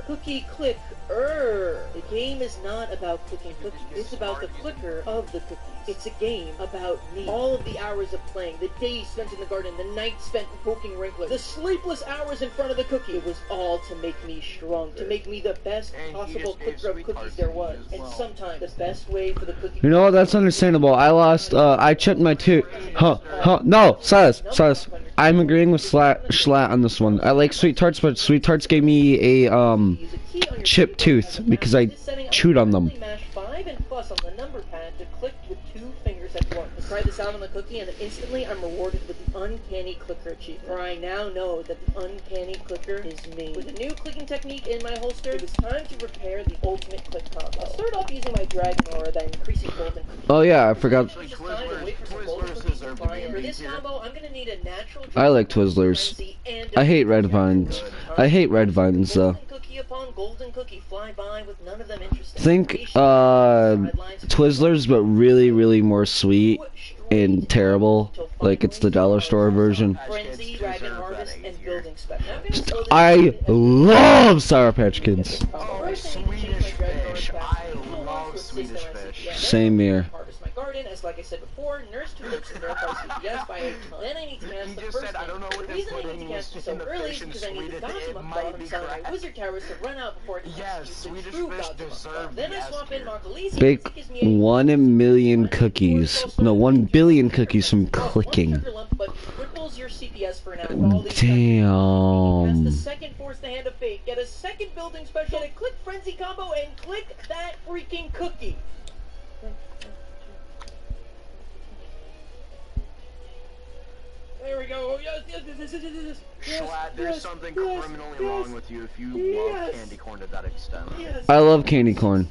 Cookie click The game is not about clicking cookies. It's about the clicker of the cookies. It's a game about me. All of the hours of playing, the days spent in the garden, the nights spent poking wrinklers, the sleepless hours in front of the cookie. It was all to make me strong, to make me the best possible clicker of cookies there was. And sometimes the best way for the cookie. You know what? That's understandable. I lost. I checked my two. No, Silas. I'm agreeing with Schlatt on this one. I like sweet tarts, but sweet tarts gave me a chipped tooth because I chewed on them. Mash 5 and plus on the number pad to click with 2 fingers at once. I tried this out on the cookie, and instantly I'm rewarded with the uncanny clicker achievement. For I now know that the uncanny clicker is me. With a new clicking technique in my holster, it was time to prepare the ultimate click combo. I'll start off using my dragon aura, then increasing golden cookies. Oh yeah, I forgot. For this combo, I'm gonna need a natural. I like Twizzlers. I hate red vines. I hate red vines though. Cookie upon golden cookie fly by with none of them interesting. Think Twizzlers, but really more sweet and terrible. Like it's the dollar store version. Frenzy, Dragon Harvest, and Building Spec. I love Sour Patch Kids. Oh, Swedish fish. I love Swedish fish. Same here. Harvest my garden. important as, like I said before, nurse to looks and verify CPS by a ton. Then I need to cast the first thing. The reason I need to cast it so early is because I need the Gotham buff inside my wizard towers to run out before it executes the true Gotham buff. Then I swap in Markhaleesi. Bake 1 million cookies. No, 1 billion cookies from clicking. Your CPS for now. That's Damn. the second force the hand of fate. Get a second building special, get a click frenzy combo, and click that freaking cookie. There we go. Oh, yes. Schlatt, there's something criminally wrong with you if you love candy corn to that extent. I love candy corn.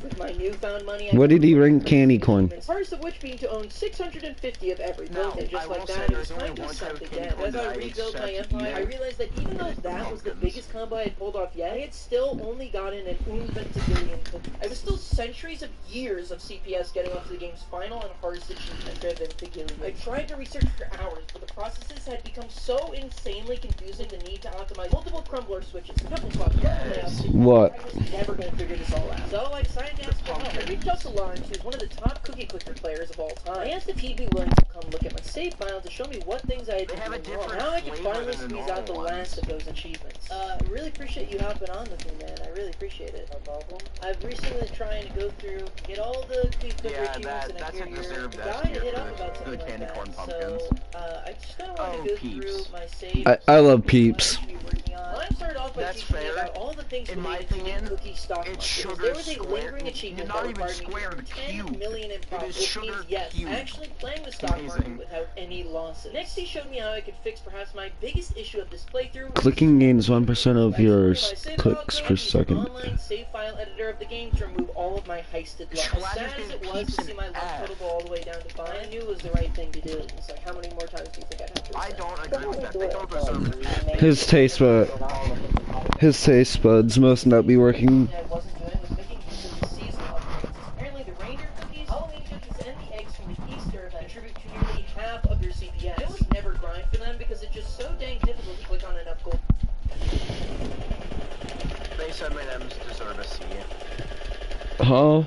With my newfound money, What did he rank candy corn? First of which being to own 650 of every building, just like that, it was time to accept again. As I rebuilt my empire, I realized that even though that was the biggest combo I had pulled off yet, I had still only gotten an unventibillion cookie. I was still centuries of years of CPS getting up to the game's final and hardest achievement, Ventibillion. I tried to research for hours, but the processes had become so insanely confusing the need to optimize multiple crumbler switches, couple swaps, What? I was never going to figure this all out. So I decided to ask for help. I reached out to Lawrence, who's one of the top cookie clicker players of all time. I asked if he'd be willing to come look at my save file to show me what things I had been doing wrong. Now I can finally squeeze out the last of those achievements. Really appreciate you hopping on with me, man. I really appreciate it. No problem. I've recently been trying to go through, get all the cookie clicker achievements, and I hear you're the guy to hit up about something like that. So, I just kind of want to go through my save. I love Peeps. I started off by teaching me about all the things related to the cookie stock market. There was a lingering achievement that required me to 10 million in profit, which means, yes, actually playing the stock market without any losses. Next, he showed me how I could fix perhaps my biggest issue of this playthrough. Clicking gains 1% of your clicks per second. Online save file editor of the game to remove all of my heisted luck. As sad as it was to see my luck total go all the way down to 5, I knew it was the right thing to do. It's like, how many more times do you think I'd have to? I don't agree with that. They don't deserve it. His taste buds must not be working. I wasn't doing was making use of the seasonal upgrades. Apparently the reindeer cookies, Halloween cookies, and the eggs from the Easter event contribute to nearly half of your CPS. I was never grind for them because it's just so dang difficult to click on enough gold. Base M&Ms deserve a C. Huh?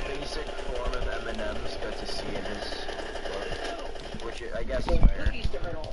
Basic form of M&Ms got to see in his book, which I guess is fair.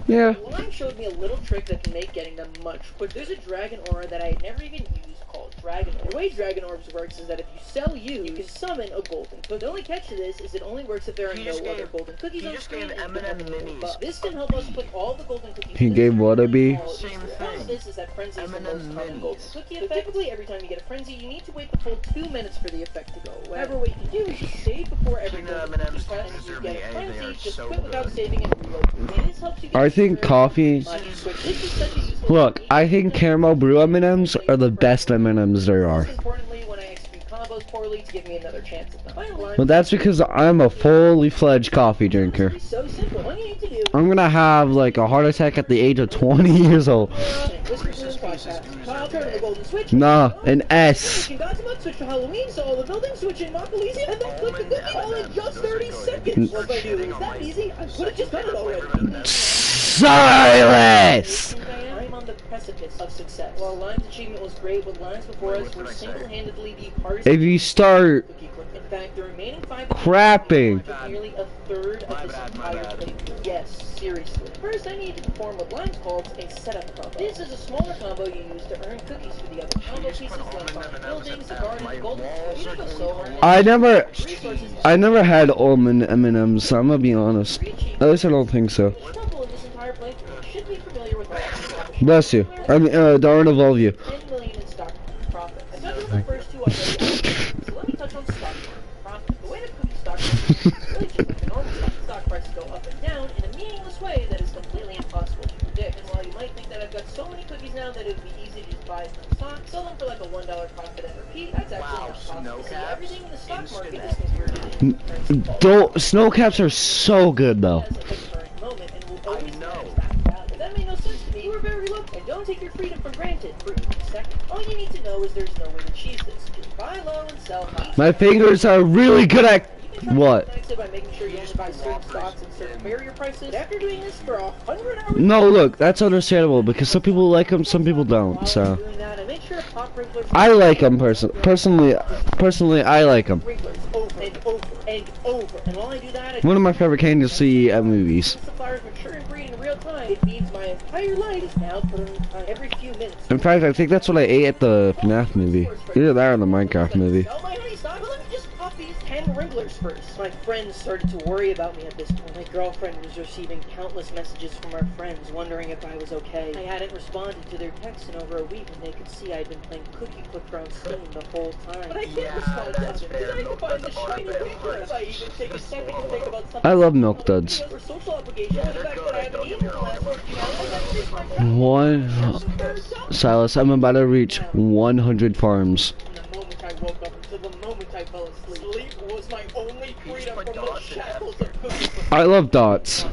Yeah. Lime showed me a little trick that can make getting them much quicker. There's a dragon aura that I had never even used called Dragon Orb. The way Dragon Orbs works is that if you sell you can summon a golden cookie. The only catch to this is it only works if there are no other golden cookies on screen and the minis. This can help us put all the golden cookies. He gave what a B? Same thing. This is that frenzy is the most common golden cookie effect. Typically, every time you get a frenzy, you need to wait the full 2 minutes for the effect to go away. However, what you can do is just save before every golden cookie quest, and if you get a frenzy, just quit without saving and reload. And this helps you get I think coffee. Look, I think caramel brew M&Ms are the best M&Ms there are. Importantly, when I execute combos poorly to give me another chance at them. But that's because I'm a fully fledged coffee drinker. So simple. All you need to do I'm gonna have like a heart attack at the age of 20 years old. Nah, an S. Switch to Halloween, so all the buildings switch in Markhaleesi, and then click the cookie all in just 30 seconds. What if I do? Is that easy? I could have just done it already. Silas! I'm on the precipice of success. While Lime's achievement was great, what lies before us were single-handedly the hardest. If you start in fact, the remaining 5 crapping, nearly a third of this entire playthrough. Yes, seriously. First, I need to perform what Limes calls a setup combo. This is a smaller combo you use to earn cookies for the other combo pieces like farming buildings, the garden, golden you go solo. I never had almond M&Ms. I'm gonna be honest. At least I don't think so. Bless you. I mean, darn evolve you. 10 million in stock profit. I touched on the first 2 already, so let me touch on stock profit. The way the cookie stock market is really just normal stock prices go up and down in a meaningless way that is completely impossible to predict. And while you might think that I've got so many cookies now that it would be easy to just buy some stock, sell them for like a $1 profit and repeat, that's actually not possible. See, everything in the stock market is converted into currency. Snowcaps are so good though. That made no sense to me. You were very reluctant. And don't take your freedom for granted for even a second. All you need to know is there's no way to cheese this. Just buy low and sell high. My fingers are really good at what? By making sure you only buy certain stocks and certain barrier prices. After doing this for 100 hours. No, look, that's understandable because some people like them, some people don't. So. Doing that, I make sure gonna pop Wrinklers. I like them personally, I like them. Wrinklers over and over and over. And while I do that, I One of my favorite candies to see at movies. the flowers mature and breed in real time. It means my entire life is now put on time every few minutes. In fact, I think that's what I ate at the FNAF movie. Either that or the Minecraft movie. Oh my honey stock, well, let me just pop these 10 Wrinklers first. My friends started to worry about me at this point. My girlfriend was receiving countless messages from our friends wondering if I was okay. I hadn't responded to their texts in over a week and they could see I'd been playing Cookie Clicker on Steam the whole time. But I can't respond to them because I can find the shiny Wrinkler if I even take a second to think about something. I love Milk Duds. For social obligations, the fact that I haven't eaten in the last 14 hours, Silas, I'm about to reach 100 farms. the moment I woke up until the moment I fell asleep. Sleep was my only freedom from the shackles of Cookie Clicker. I love dots.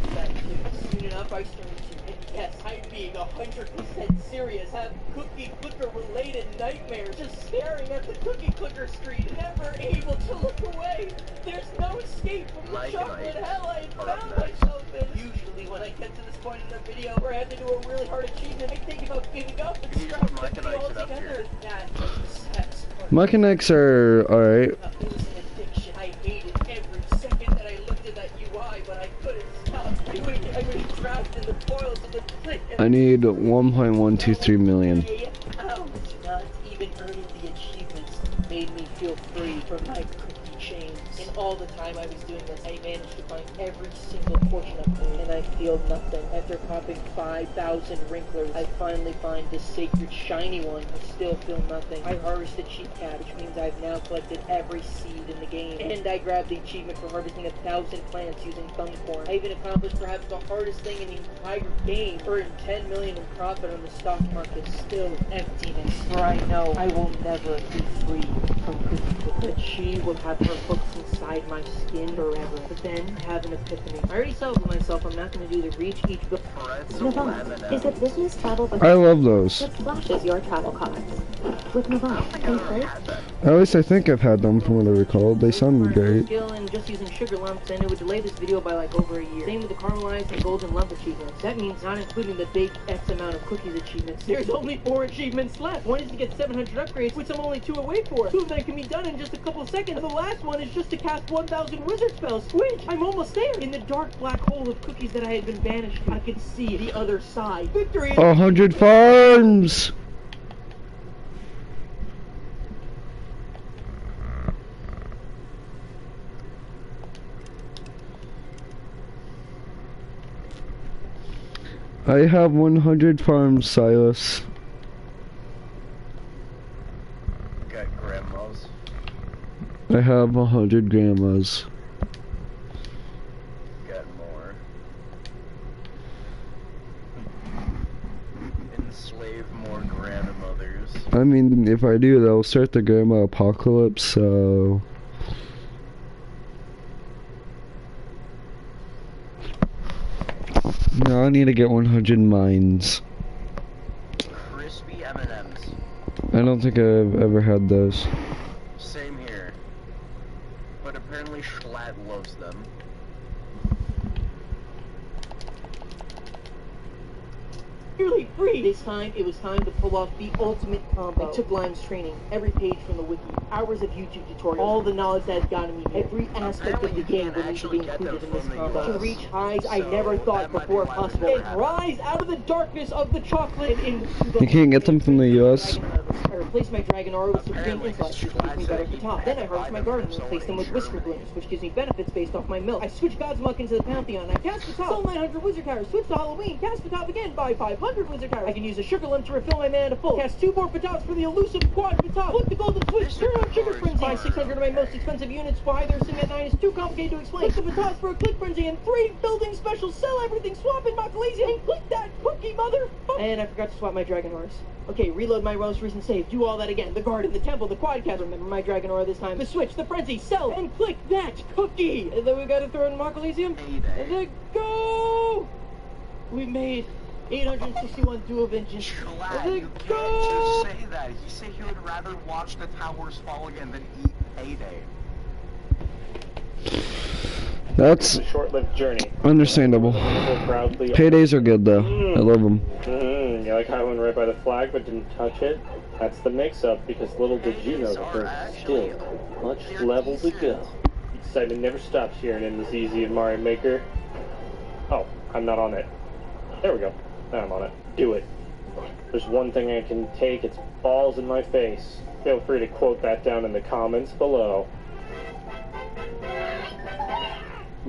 Soon enough, I started to, and yes, I'm being 100% serious, have Cookie Clicker related nightmares, just staring at the Cookie Clicker screen, never able to look away. There's no escape from the chocolate hell I had found myself in. Usually when I get to this point in the video where I have to do a really hard achievement, I think about giving up and scrap everything altogether. That sex. Mechanics are alright. It was an addiction. I hated every second that I looked at that UI, but I couldn't stop doing it. I was trapped in the toils of the click. I need 1.123 million. Not even earning the achievements made me feel free from my cookie chains. And all the time I was doing this, I managed to find every single portion of food, and I feel nothing. After popping 5,000 Wrinklers, I finally find this sacred shiny one. I still feel nothing. I harvested cheap cat, which means I've now collected every seed in the game. And I grabbed the achievement for harvesting 1,000 plants using thumbcorn. I even accomplished perhaps the hardest thing in the entire game, earned 10 million in profit on the stock market. Still emptiness, for I know I will never be free from Cookie Clicker. That she will have her hooks inside my skin forever. But then I have an epiphany. I already settled with myself. I'm not going to do the reach each book. Navant is a business travel book I love those. that slashes your travel costs. With Navant and Click, At least I think I've had them from what I recall. They sounded great. Skill in just using sugar lumps, and it would delay this video by like over a year. Same with the caramelized and golden lump achievements. That means not including the big X amount of cookies achievements. There's only 4 achievements left. One is to get 700 upgrades, which I'm only 2 away for. 2 of them can be done in just a couple of seconds. And the last one is just to cast 1,000 wizard spells, which I'm almost there. In the dark black hole of cookies that I had been banished to, I could see the other side. Victory! 100 farms! I have 100 farms, Silas. Got grandmas. I have 100 grandmas. Got more. Enslave more grandmothers. I mean, if I do, they'll start the grandma apocalypse, so... No, I need to get 100 mines. Crispy M&Ms. I don't think I've ever had those. Same here. But apparently Schlatt loves them. Nearly free! This time, it was time to pull off the ultimate combo. I took Lime's training, every page from the wiki, hours of YouTube tutorials, all the knowledge that had gotten me here. Every aspect of the game would need to be included in this combo. To reach highs I never thought before possible, and rise out of the darkness of the chocolate into the... You can't get them from the US? I replaced my Dragon Aura with Supreme Intellect, which gives me better at the top. Then I harvest my garden and replace them with Whisker Blooms, which gives me benefits based off my milk. I switch God's Muck into the Pantheon. I cast the top, sell 900 Wizard Towers, switch to Halloween, cast the top again, buy 500 Wizard Towers. I can use a Sugar Limb to refill my mana to full, cast 2 more Patops for the elusive Quad Patop, flip the Golden Switch, turn on Sugar Frenzy, buy 600 of my most expensive units, why they're sitting at 9 is too complicated to explain, flip the Patops for a Click Frenzy, and 3 building specials, sell everything, swap in Mochalesium, and click that cookie motherfucker! And I forgot to swap my Dragon Auras. Okay, reload my most recent save, do all that again. The garden, the temple, the quadcast. Remember my Dragon Aura this time. The switch, the frenzy, sell, and click that cookie! And then we gotta throw in Mochalesium. And then go! We made 861 dual vengeance. Schlatt, you can't just say that. He said he would rather watch the towers fall again than eat payday. That's a short-lived journey. understandable. Proudly Paydays are good though. I love them. You like how I went right by the flag but didn't touch it? That's the mix-up, because little did you know that there's still much level to go. Excitement never stops here in this easy and Mario Maker. Oh, I'm not on it. There we go. Now I'm on it. Do it. There's one thing I can take, it's balls in my face. Feel free to quote that down in the comments below.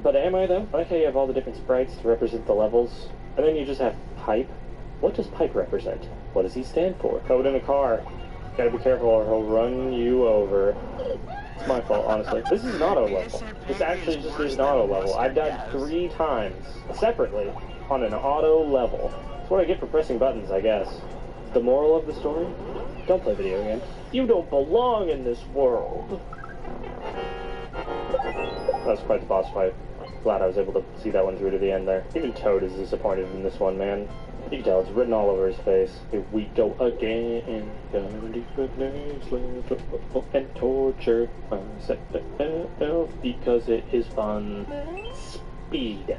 But am I, though? I like how you have all the different sprites to represent the levels, and then you just have Pipe. What does Pipe represent? What does he stand for? Toad in a car. Gotta be careful or he'll run you over. It's my fault, honestly. This is an auto level. This actually just is an auto level. I've died 3 times, separately, on an auto level. That's what I get for pressing buttons, I guess. The moral of the story? Don't play video games. You don't belong in this world. That was quite the boss fight. Glad I was able to see that one through to the end there. Even Toad is disappointed in this one, man. You can tell it's written all over his face. Here we go again. And torture myself because it is fun. Speed.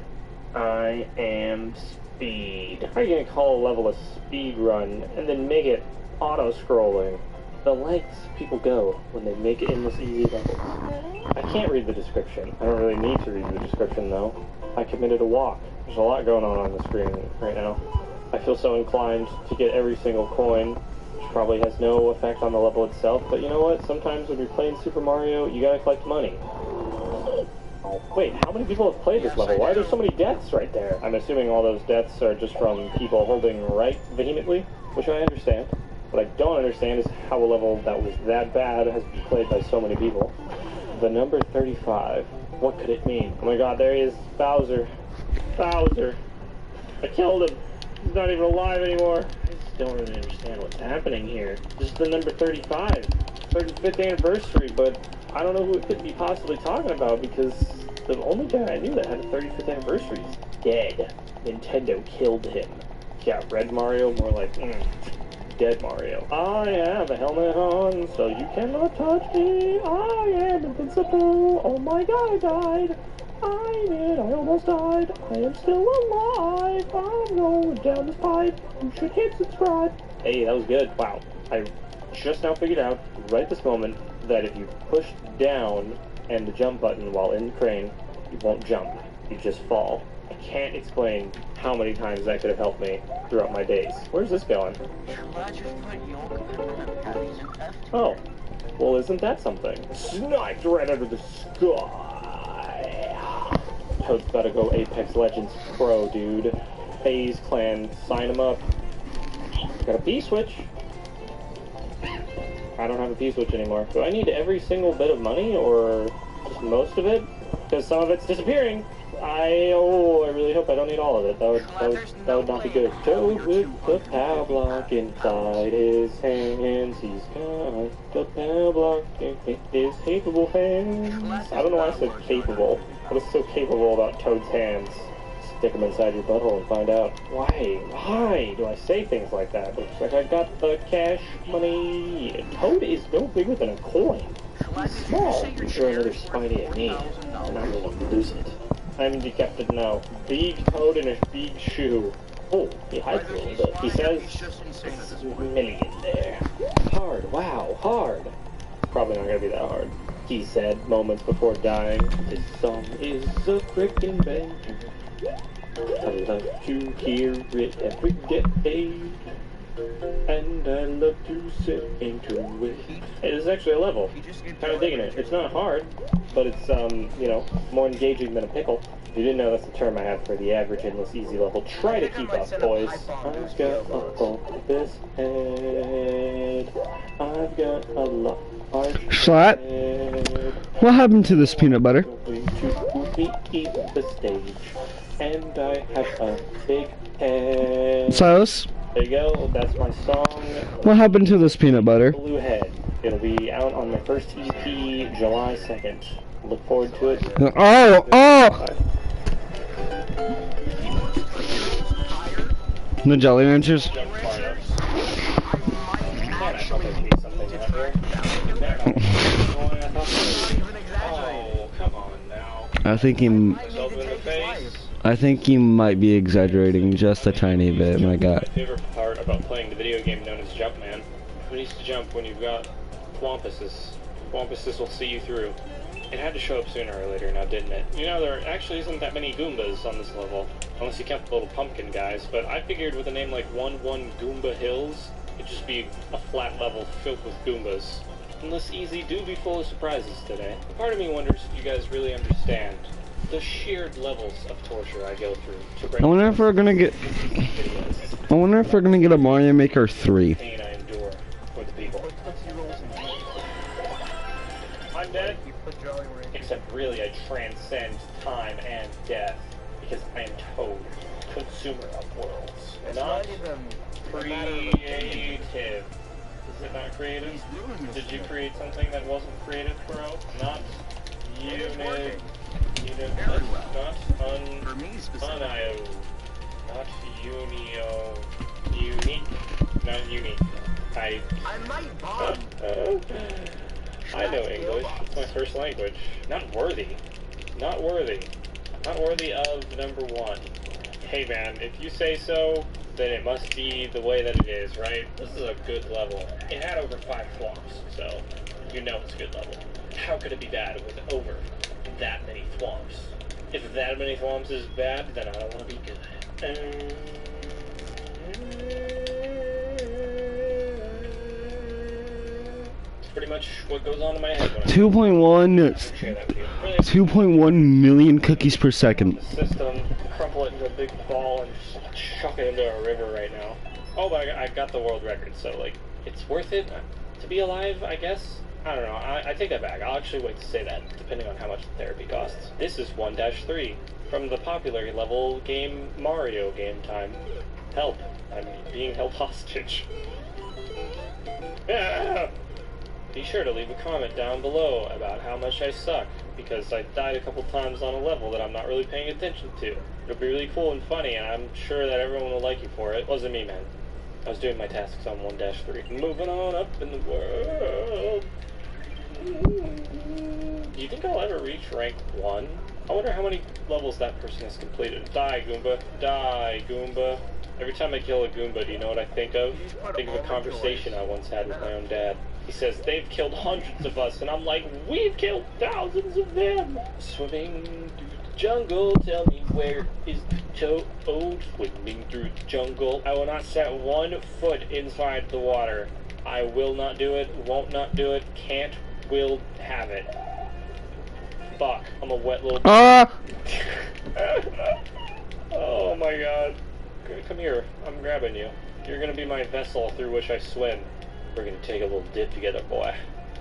I am speed. How are you gonna call a level a speed run and then make it auto-scrolling? The lengths people go when they make it in this easy level. I can't read the description. I don't really need to read the description though. I committed a walk. There's a lot going on the screen right now. I feel so inclined to get every single coin, which probably has no effect on the level itself, but you know what? Sometimes when you're playing Super Mario, you gotta collect money. Wait, how many people have played this level? Why are there so many deaths right there? I'm assuming all those deaths are just from people holding right vehemently, which I understand. What I don't understand is how a level that was that bad has been played by so many people. The number 35. What could it mean? Oh my god, there he is. Bowser. Bowser. I killed him. He's not even alive anymore. I still don't really understand what's happening here. This is the number 35. 35th anniversary, but I don't know who it could be possibly talking about because the only guy I knew that had a 35th anniversary is dead. Nintendo killed him. Yeah, Red Mario, more like, dead Mario. I have a helmet on, so you cannot touch me. I am invincible. Oh my god, I died. I almost died. I am still alive. I'm going down this pipe. You should hit subscribe. Hey, that was good. Wow. I just now figured out, right this moment, that if you push down and the jump button while in the crane, you won't jump. You just fall. I can't explain how many times that could have helped me throughout my days. Where's this going? Oh. Well, isn't that something? Sniped right under the sky. Toad's about to go Apex Legends Pro, dude. FaZe Clan, sign him up. Got a P-switch. I don't have a P-switch anymore. Do I need every single bit of money, or just most of it? Because some of it's disappearing. I really hope I don't need all of it. That would not be good. Toad with the power block inside his hands. He's got the power block in his capable hands. I don't know why I said capable. What is so capable about Toad's hands? Stick them inside your butthole and find out. Why do I say things like that? It's like I got the cash money. Toad is no bigger than a coin. He's small. I'm sure another Spidey at me, and I'm going to lose it. I'm the captain now. Big Toad in a big shoe. Oh, he hides a little bit. He says, it's a million there. Hard, wow, hard. Probably not gonna be that hard. He said moments before dying, this song is a frickin' banger. I love to hear it every day. And I love to sit into it. Hey, this is actually a level. Kind of digging it. It's not hard, but it's, you know, more engaging than a pickle. If you didn't know, that's the term I have for the average endless easy level. Try to keep up, boys. I've got a bulbous head. I've got a large Flat. head. What happened to this peanut butter? Going to eat the stage. And I have a big head. Silas? There you go, that's my song. What happened to this peanut butter? Blue Head. It'll be out on my first EP, July 2nd. Look forward to it. Oh! The Jolly Ranchers? Oh, come on now. I think he... I think you might be exaggerating just a tiny bit, my guy. My favorite part about playing the video game known as Jumpman. Who needs to jump when you've got Thwompuses? Thwompuses will see you through. It had to show up sooner or later now, didn't it? You know, there actually isn't that many Goombas on this level. Unless you count the little pumpkin guys. But I figured with a name like 1-1 Goomba Hills, it'd just be a flat level filled with Goombas. And this easy do be full of surprises today. A part of me wonders if you guys really understand the sheer levels of torture I go through to bring I wonder if we're gonna get. I wonder if we're gonna get a Mario Maker 3. pain I endure for the people. I'm dead. Except really I transcend time and death because I am Toad, consumer of worlds. Not creative. Is it not creative? Did you create something that wasn't creative, bro? Not unique. Not unio. Not unio. Unique. Not unique. I might bomb. I know English. It's my first language. Not worthy. Not worthy. Not worthy of number 1. Hey man, if you say so, then it must be the way that it is, right? This is a good level. It had over 5 thwomps, so you know it's a good level. How could it be bad with over that many thwomps? If that many thwomps is bad, then I don't want to be good. It's pretty much what goes on in my head when 2.1 million cookies per second. The system, crumple it into a big ball and just chuck it into a river right now. Oh, but I got the world record, so like, it's worth it to be alive, I guess? I don't know, I take that back. I'll actually wait to say that, depending on how much the therapy costs. This is 1-3, from the popular level game Mario Game Time. Help, I'm being held hostage. Ah! Be sure to leave a comment down below about how much I suck, because I died a couple times on a level that I'm not really paying attention to. It'll be really cool and funny, and I'm sure that everyone will like you for it. It wasn't me, man. I was doing my tasks on 1-3. Moving on up in the world. Do you think I'll ever reach rank 1? I wonder how many levels that person has completed. Die, Goomba. Die, Goomba. Every time I kill a Goomba, do you know what I think of? I think of a conversation I once had with my own dad. He says, they've killed hundreds of us, and I'm like, we've killed thousands of them! Swimming through the jungle, tell me where is the toad? Swimming through the jungle. I will not set 1 foot inside the water. I will not do it, won't not do it, can't, will have it. Fuck, I'm a wet little... Oh my god. Come here, I'm grabbing you. You're gonna be my vessel through which I swim. We're gonna take a little dip together, boy.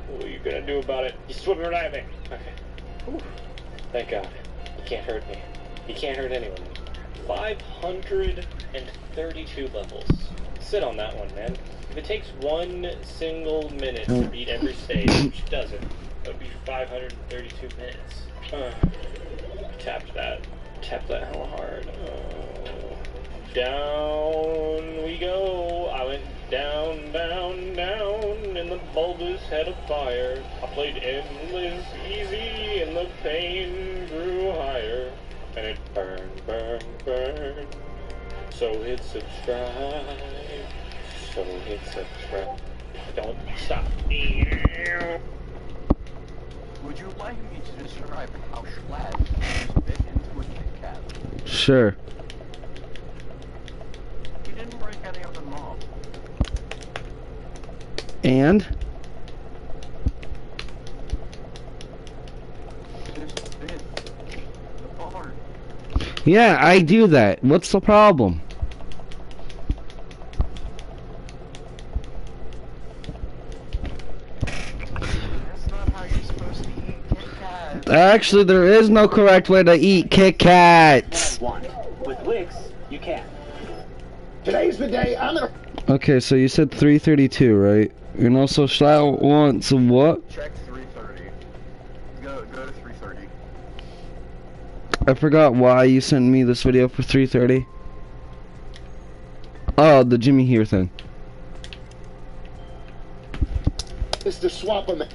What are you gonna do about it? You swim or dive me. Okay. Whew. Thank God. You can't hurt me. You can't hurt anyone. 532 levels. Sit on that one, man. If it takes 1 single minute to beat every stage, which doesn't, that would be 532 minutes. Tapped that. Tapped that hella hard. Down we go. I went down, down, down, and the bulbous head of fire. I played endless easy, and the pain grew higher. And it burned, burned, burned. So hit subscribe. So hit subscribe. Don't stop me. Would you like me to describe how Schlatt bit into a Kit Kat? Sure. He didn't break any of them off. And? Just bit the bar. Yeah, I do that. What's the problem? Actually, there is no correct way to eat Kit Kats. With Wix, you can. Today's the day I'm gonna... Okay, so you said 332, right? And also Schlatt wants what? Check 330. Go to 330. I forgot why you sent me this video for 330. Oh, the Jimmy here thing. It's the swap on the...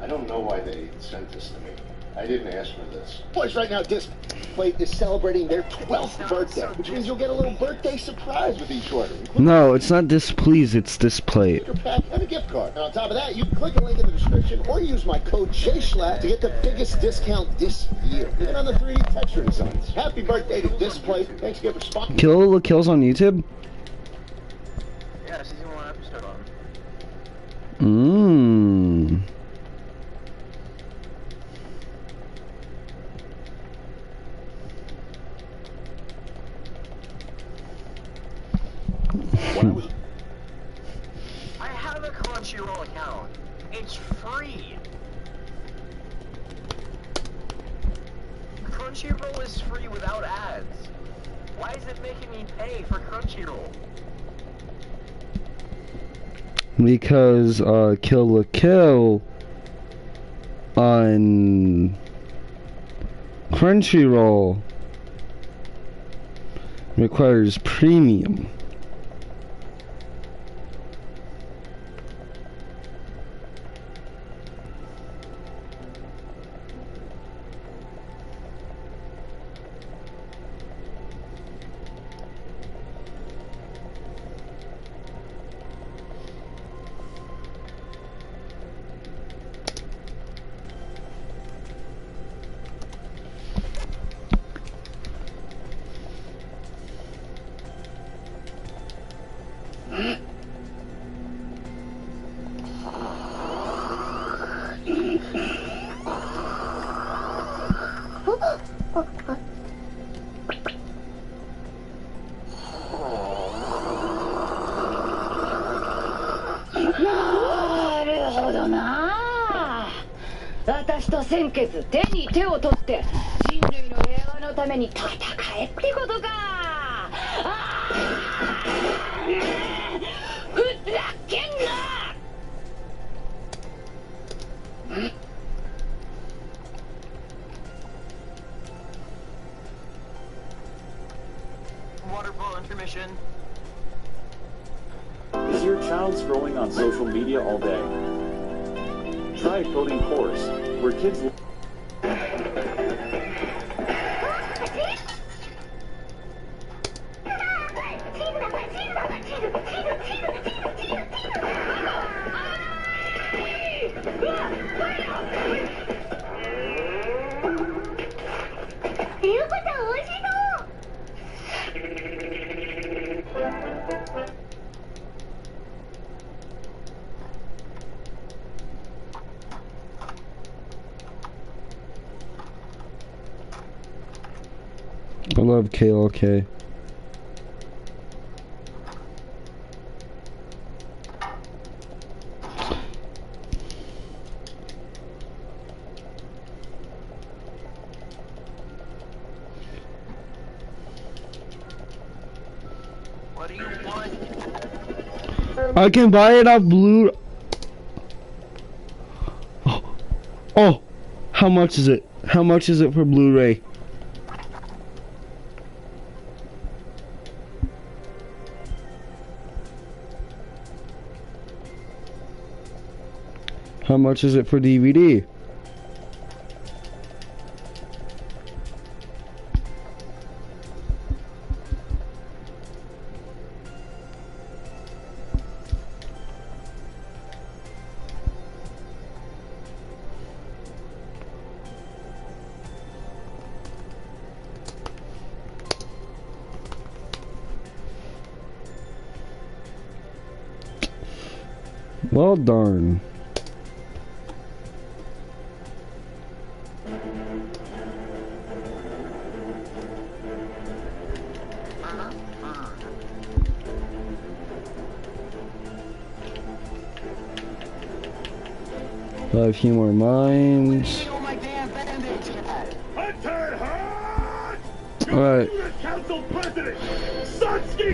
I don't know why they sent this to me. I didn't ask for this. Boys, right now, Display is celebrating their 12th birthday, which means you'll get a little birthday surprise with each order. No, it's not displease, it's display. Your pack and a gift card. And on top of that, you can click a link in the description or use my code JSCHLAT to get the biggest discount this year, even on the 3D texture designs. Happy birthday to Display. Thanks again for sponsoring. Kill the kills on YouTube? Yeah, season 1 episode on. Mmm. I have a Crunchyroll account. It's free. Crunchyroll is free without ads. Why is it making me pay for Crunchyroll? Because Kill la Kill on Crunchyroll requires premium.なるほどな。私と先決手に手を取って人類の平和のために戦えってことか。ふざけんな。Water ball intermission. Is your child scrolling on social media all day? Try a coding course where kids I love KLK. What do you want? I can buy it off Blue. Oh, how much is it? How much is it for Blu-ray? How much is it for DVD? Well, darn. A few more mines. Alright.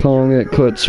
Calling it quits.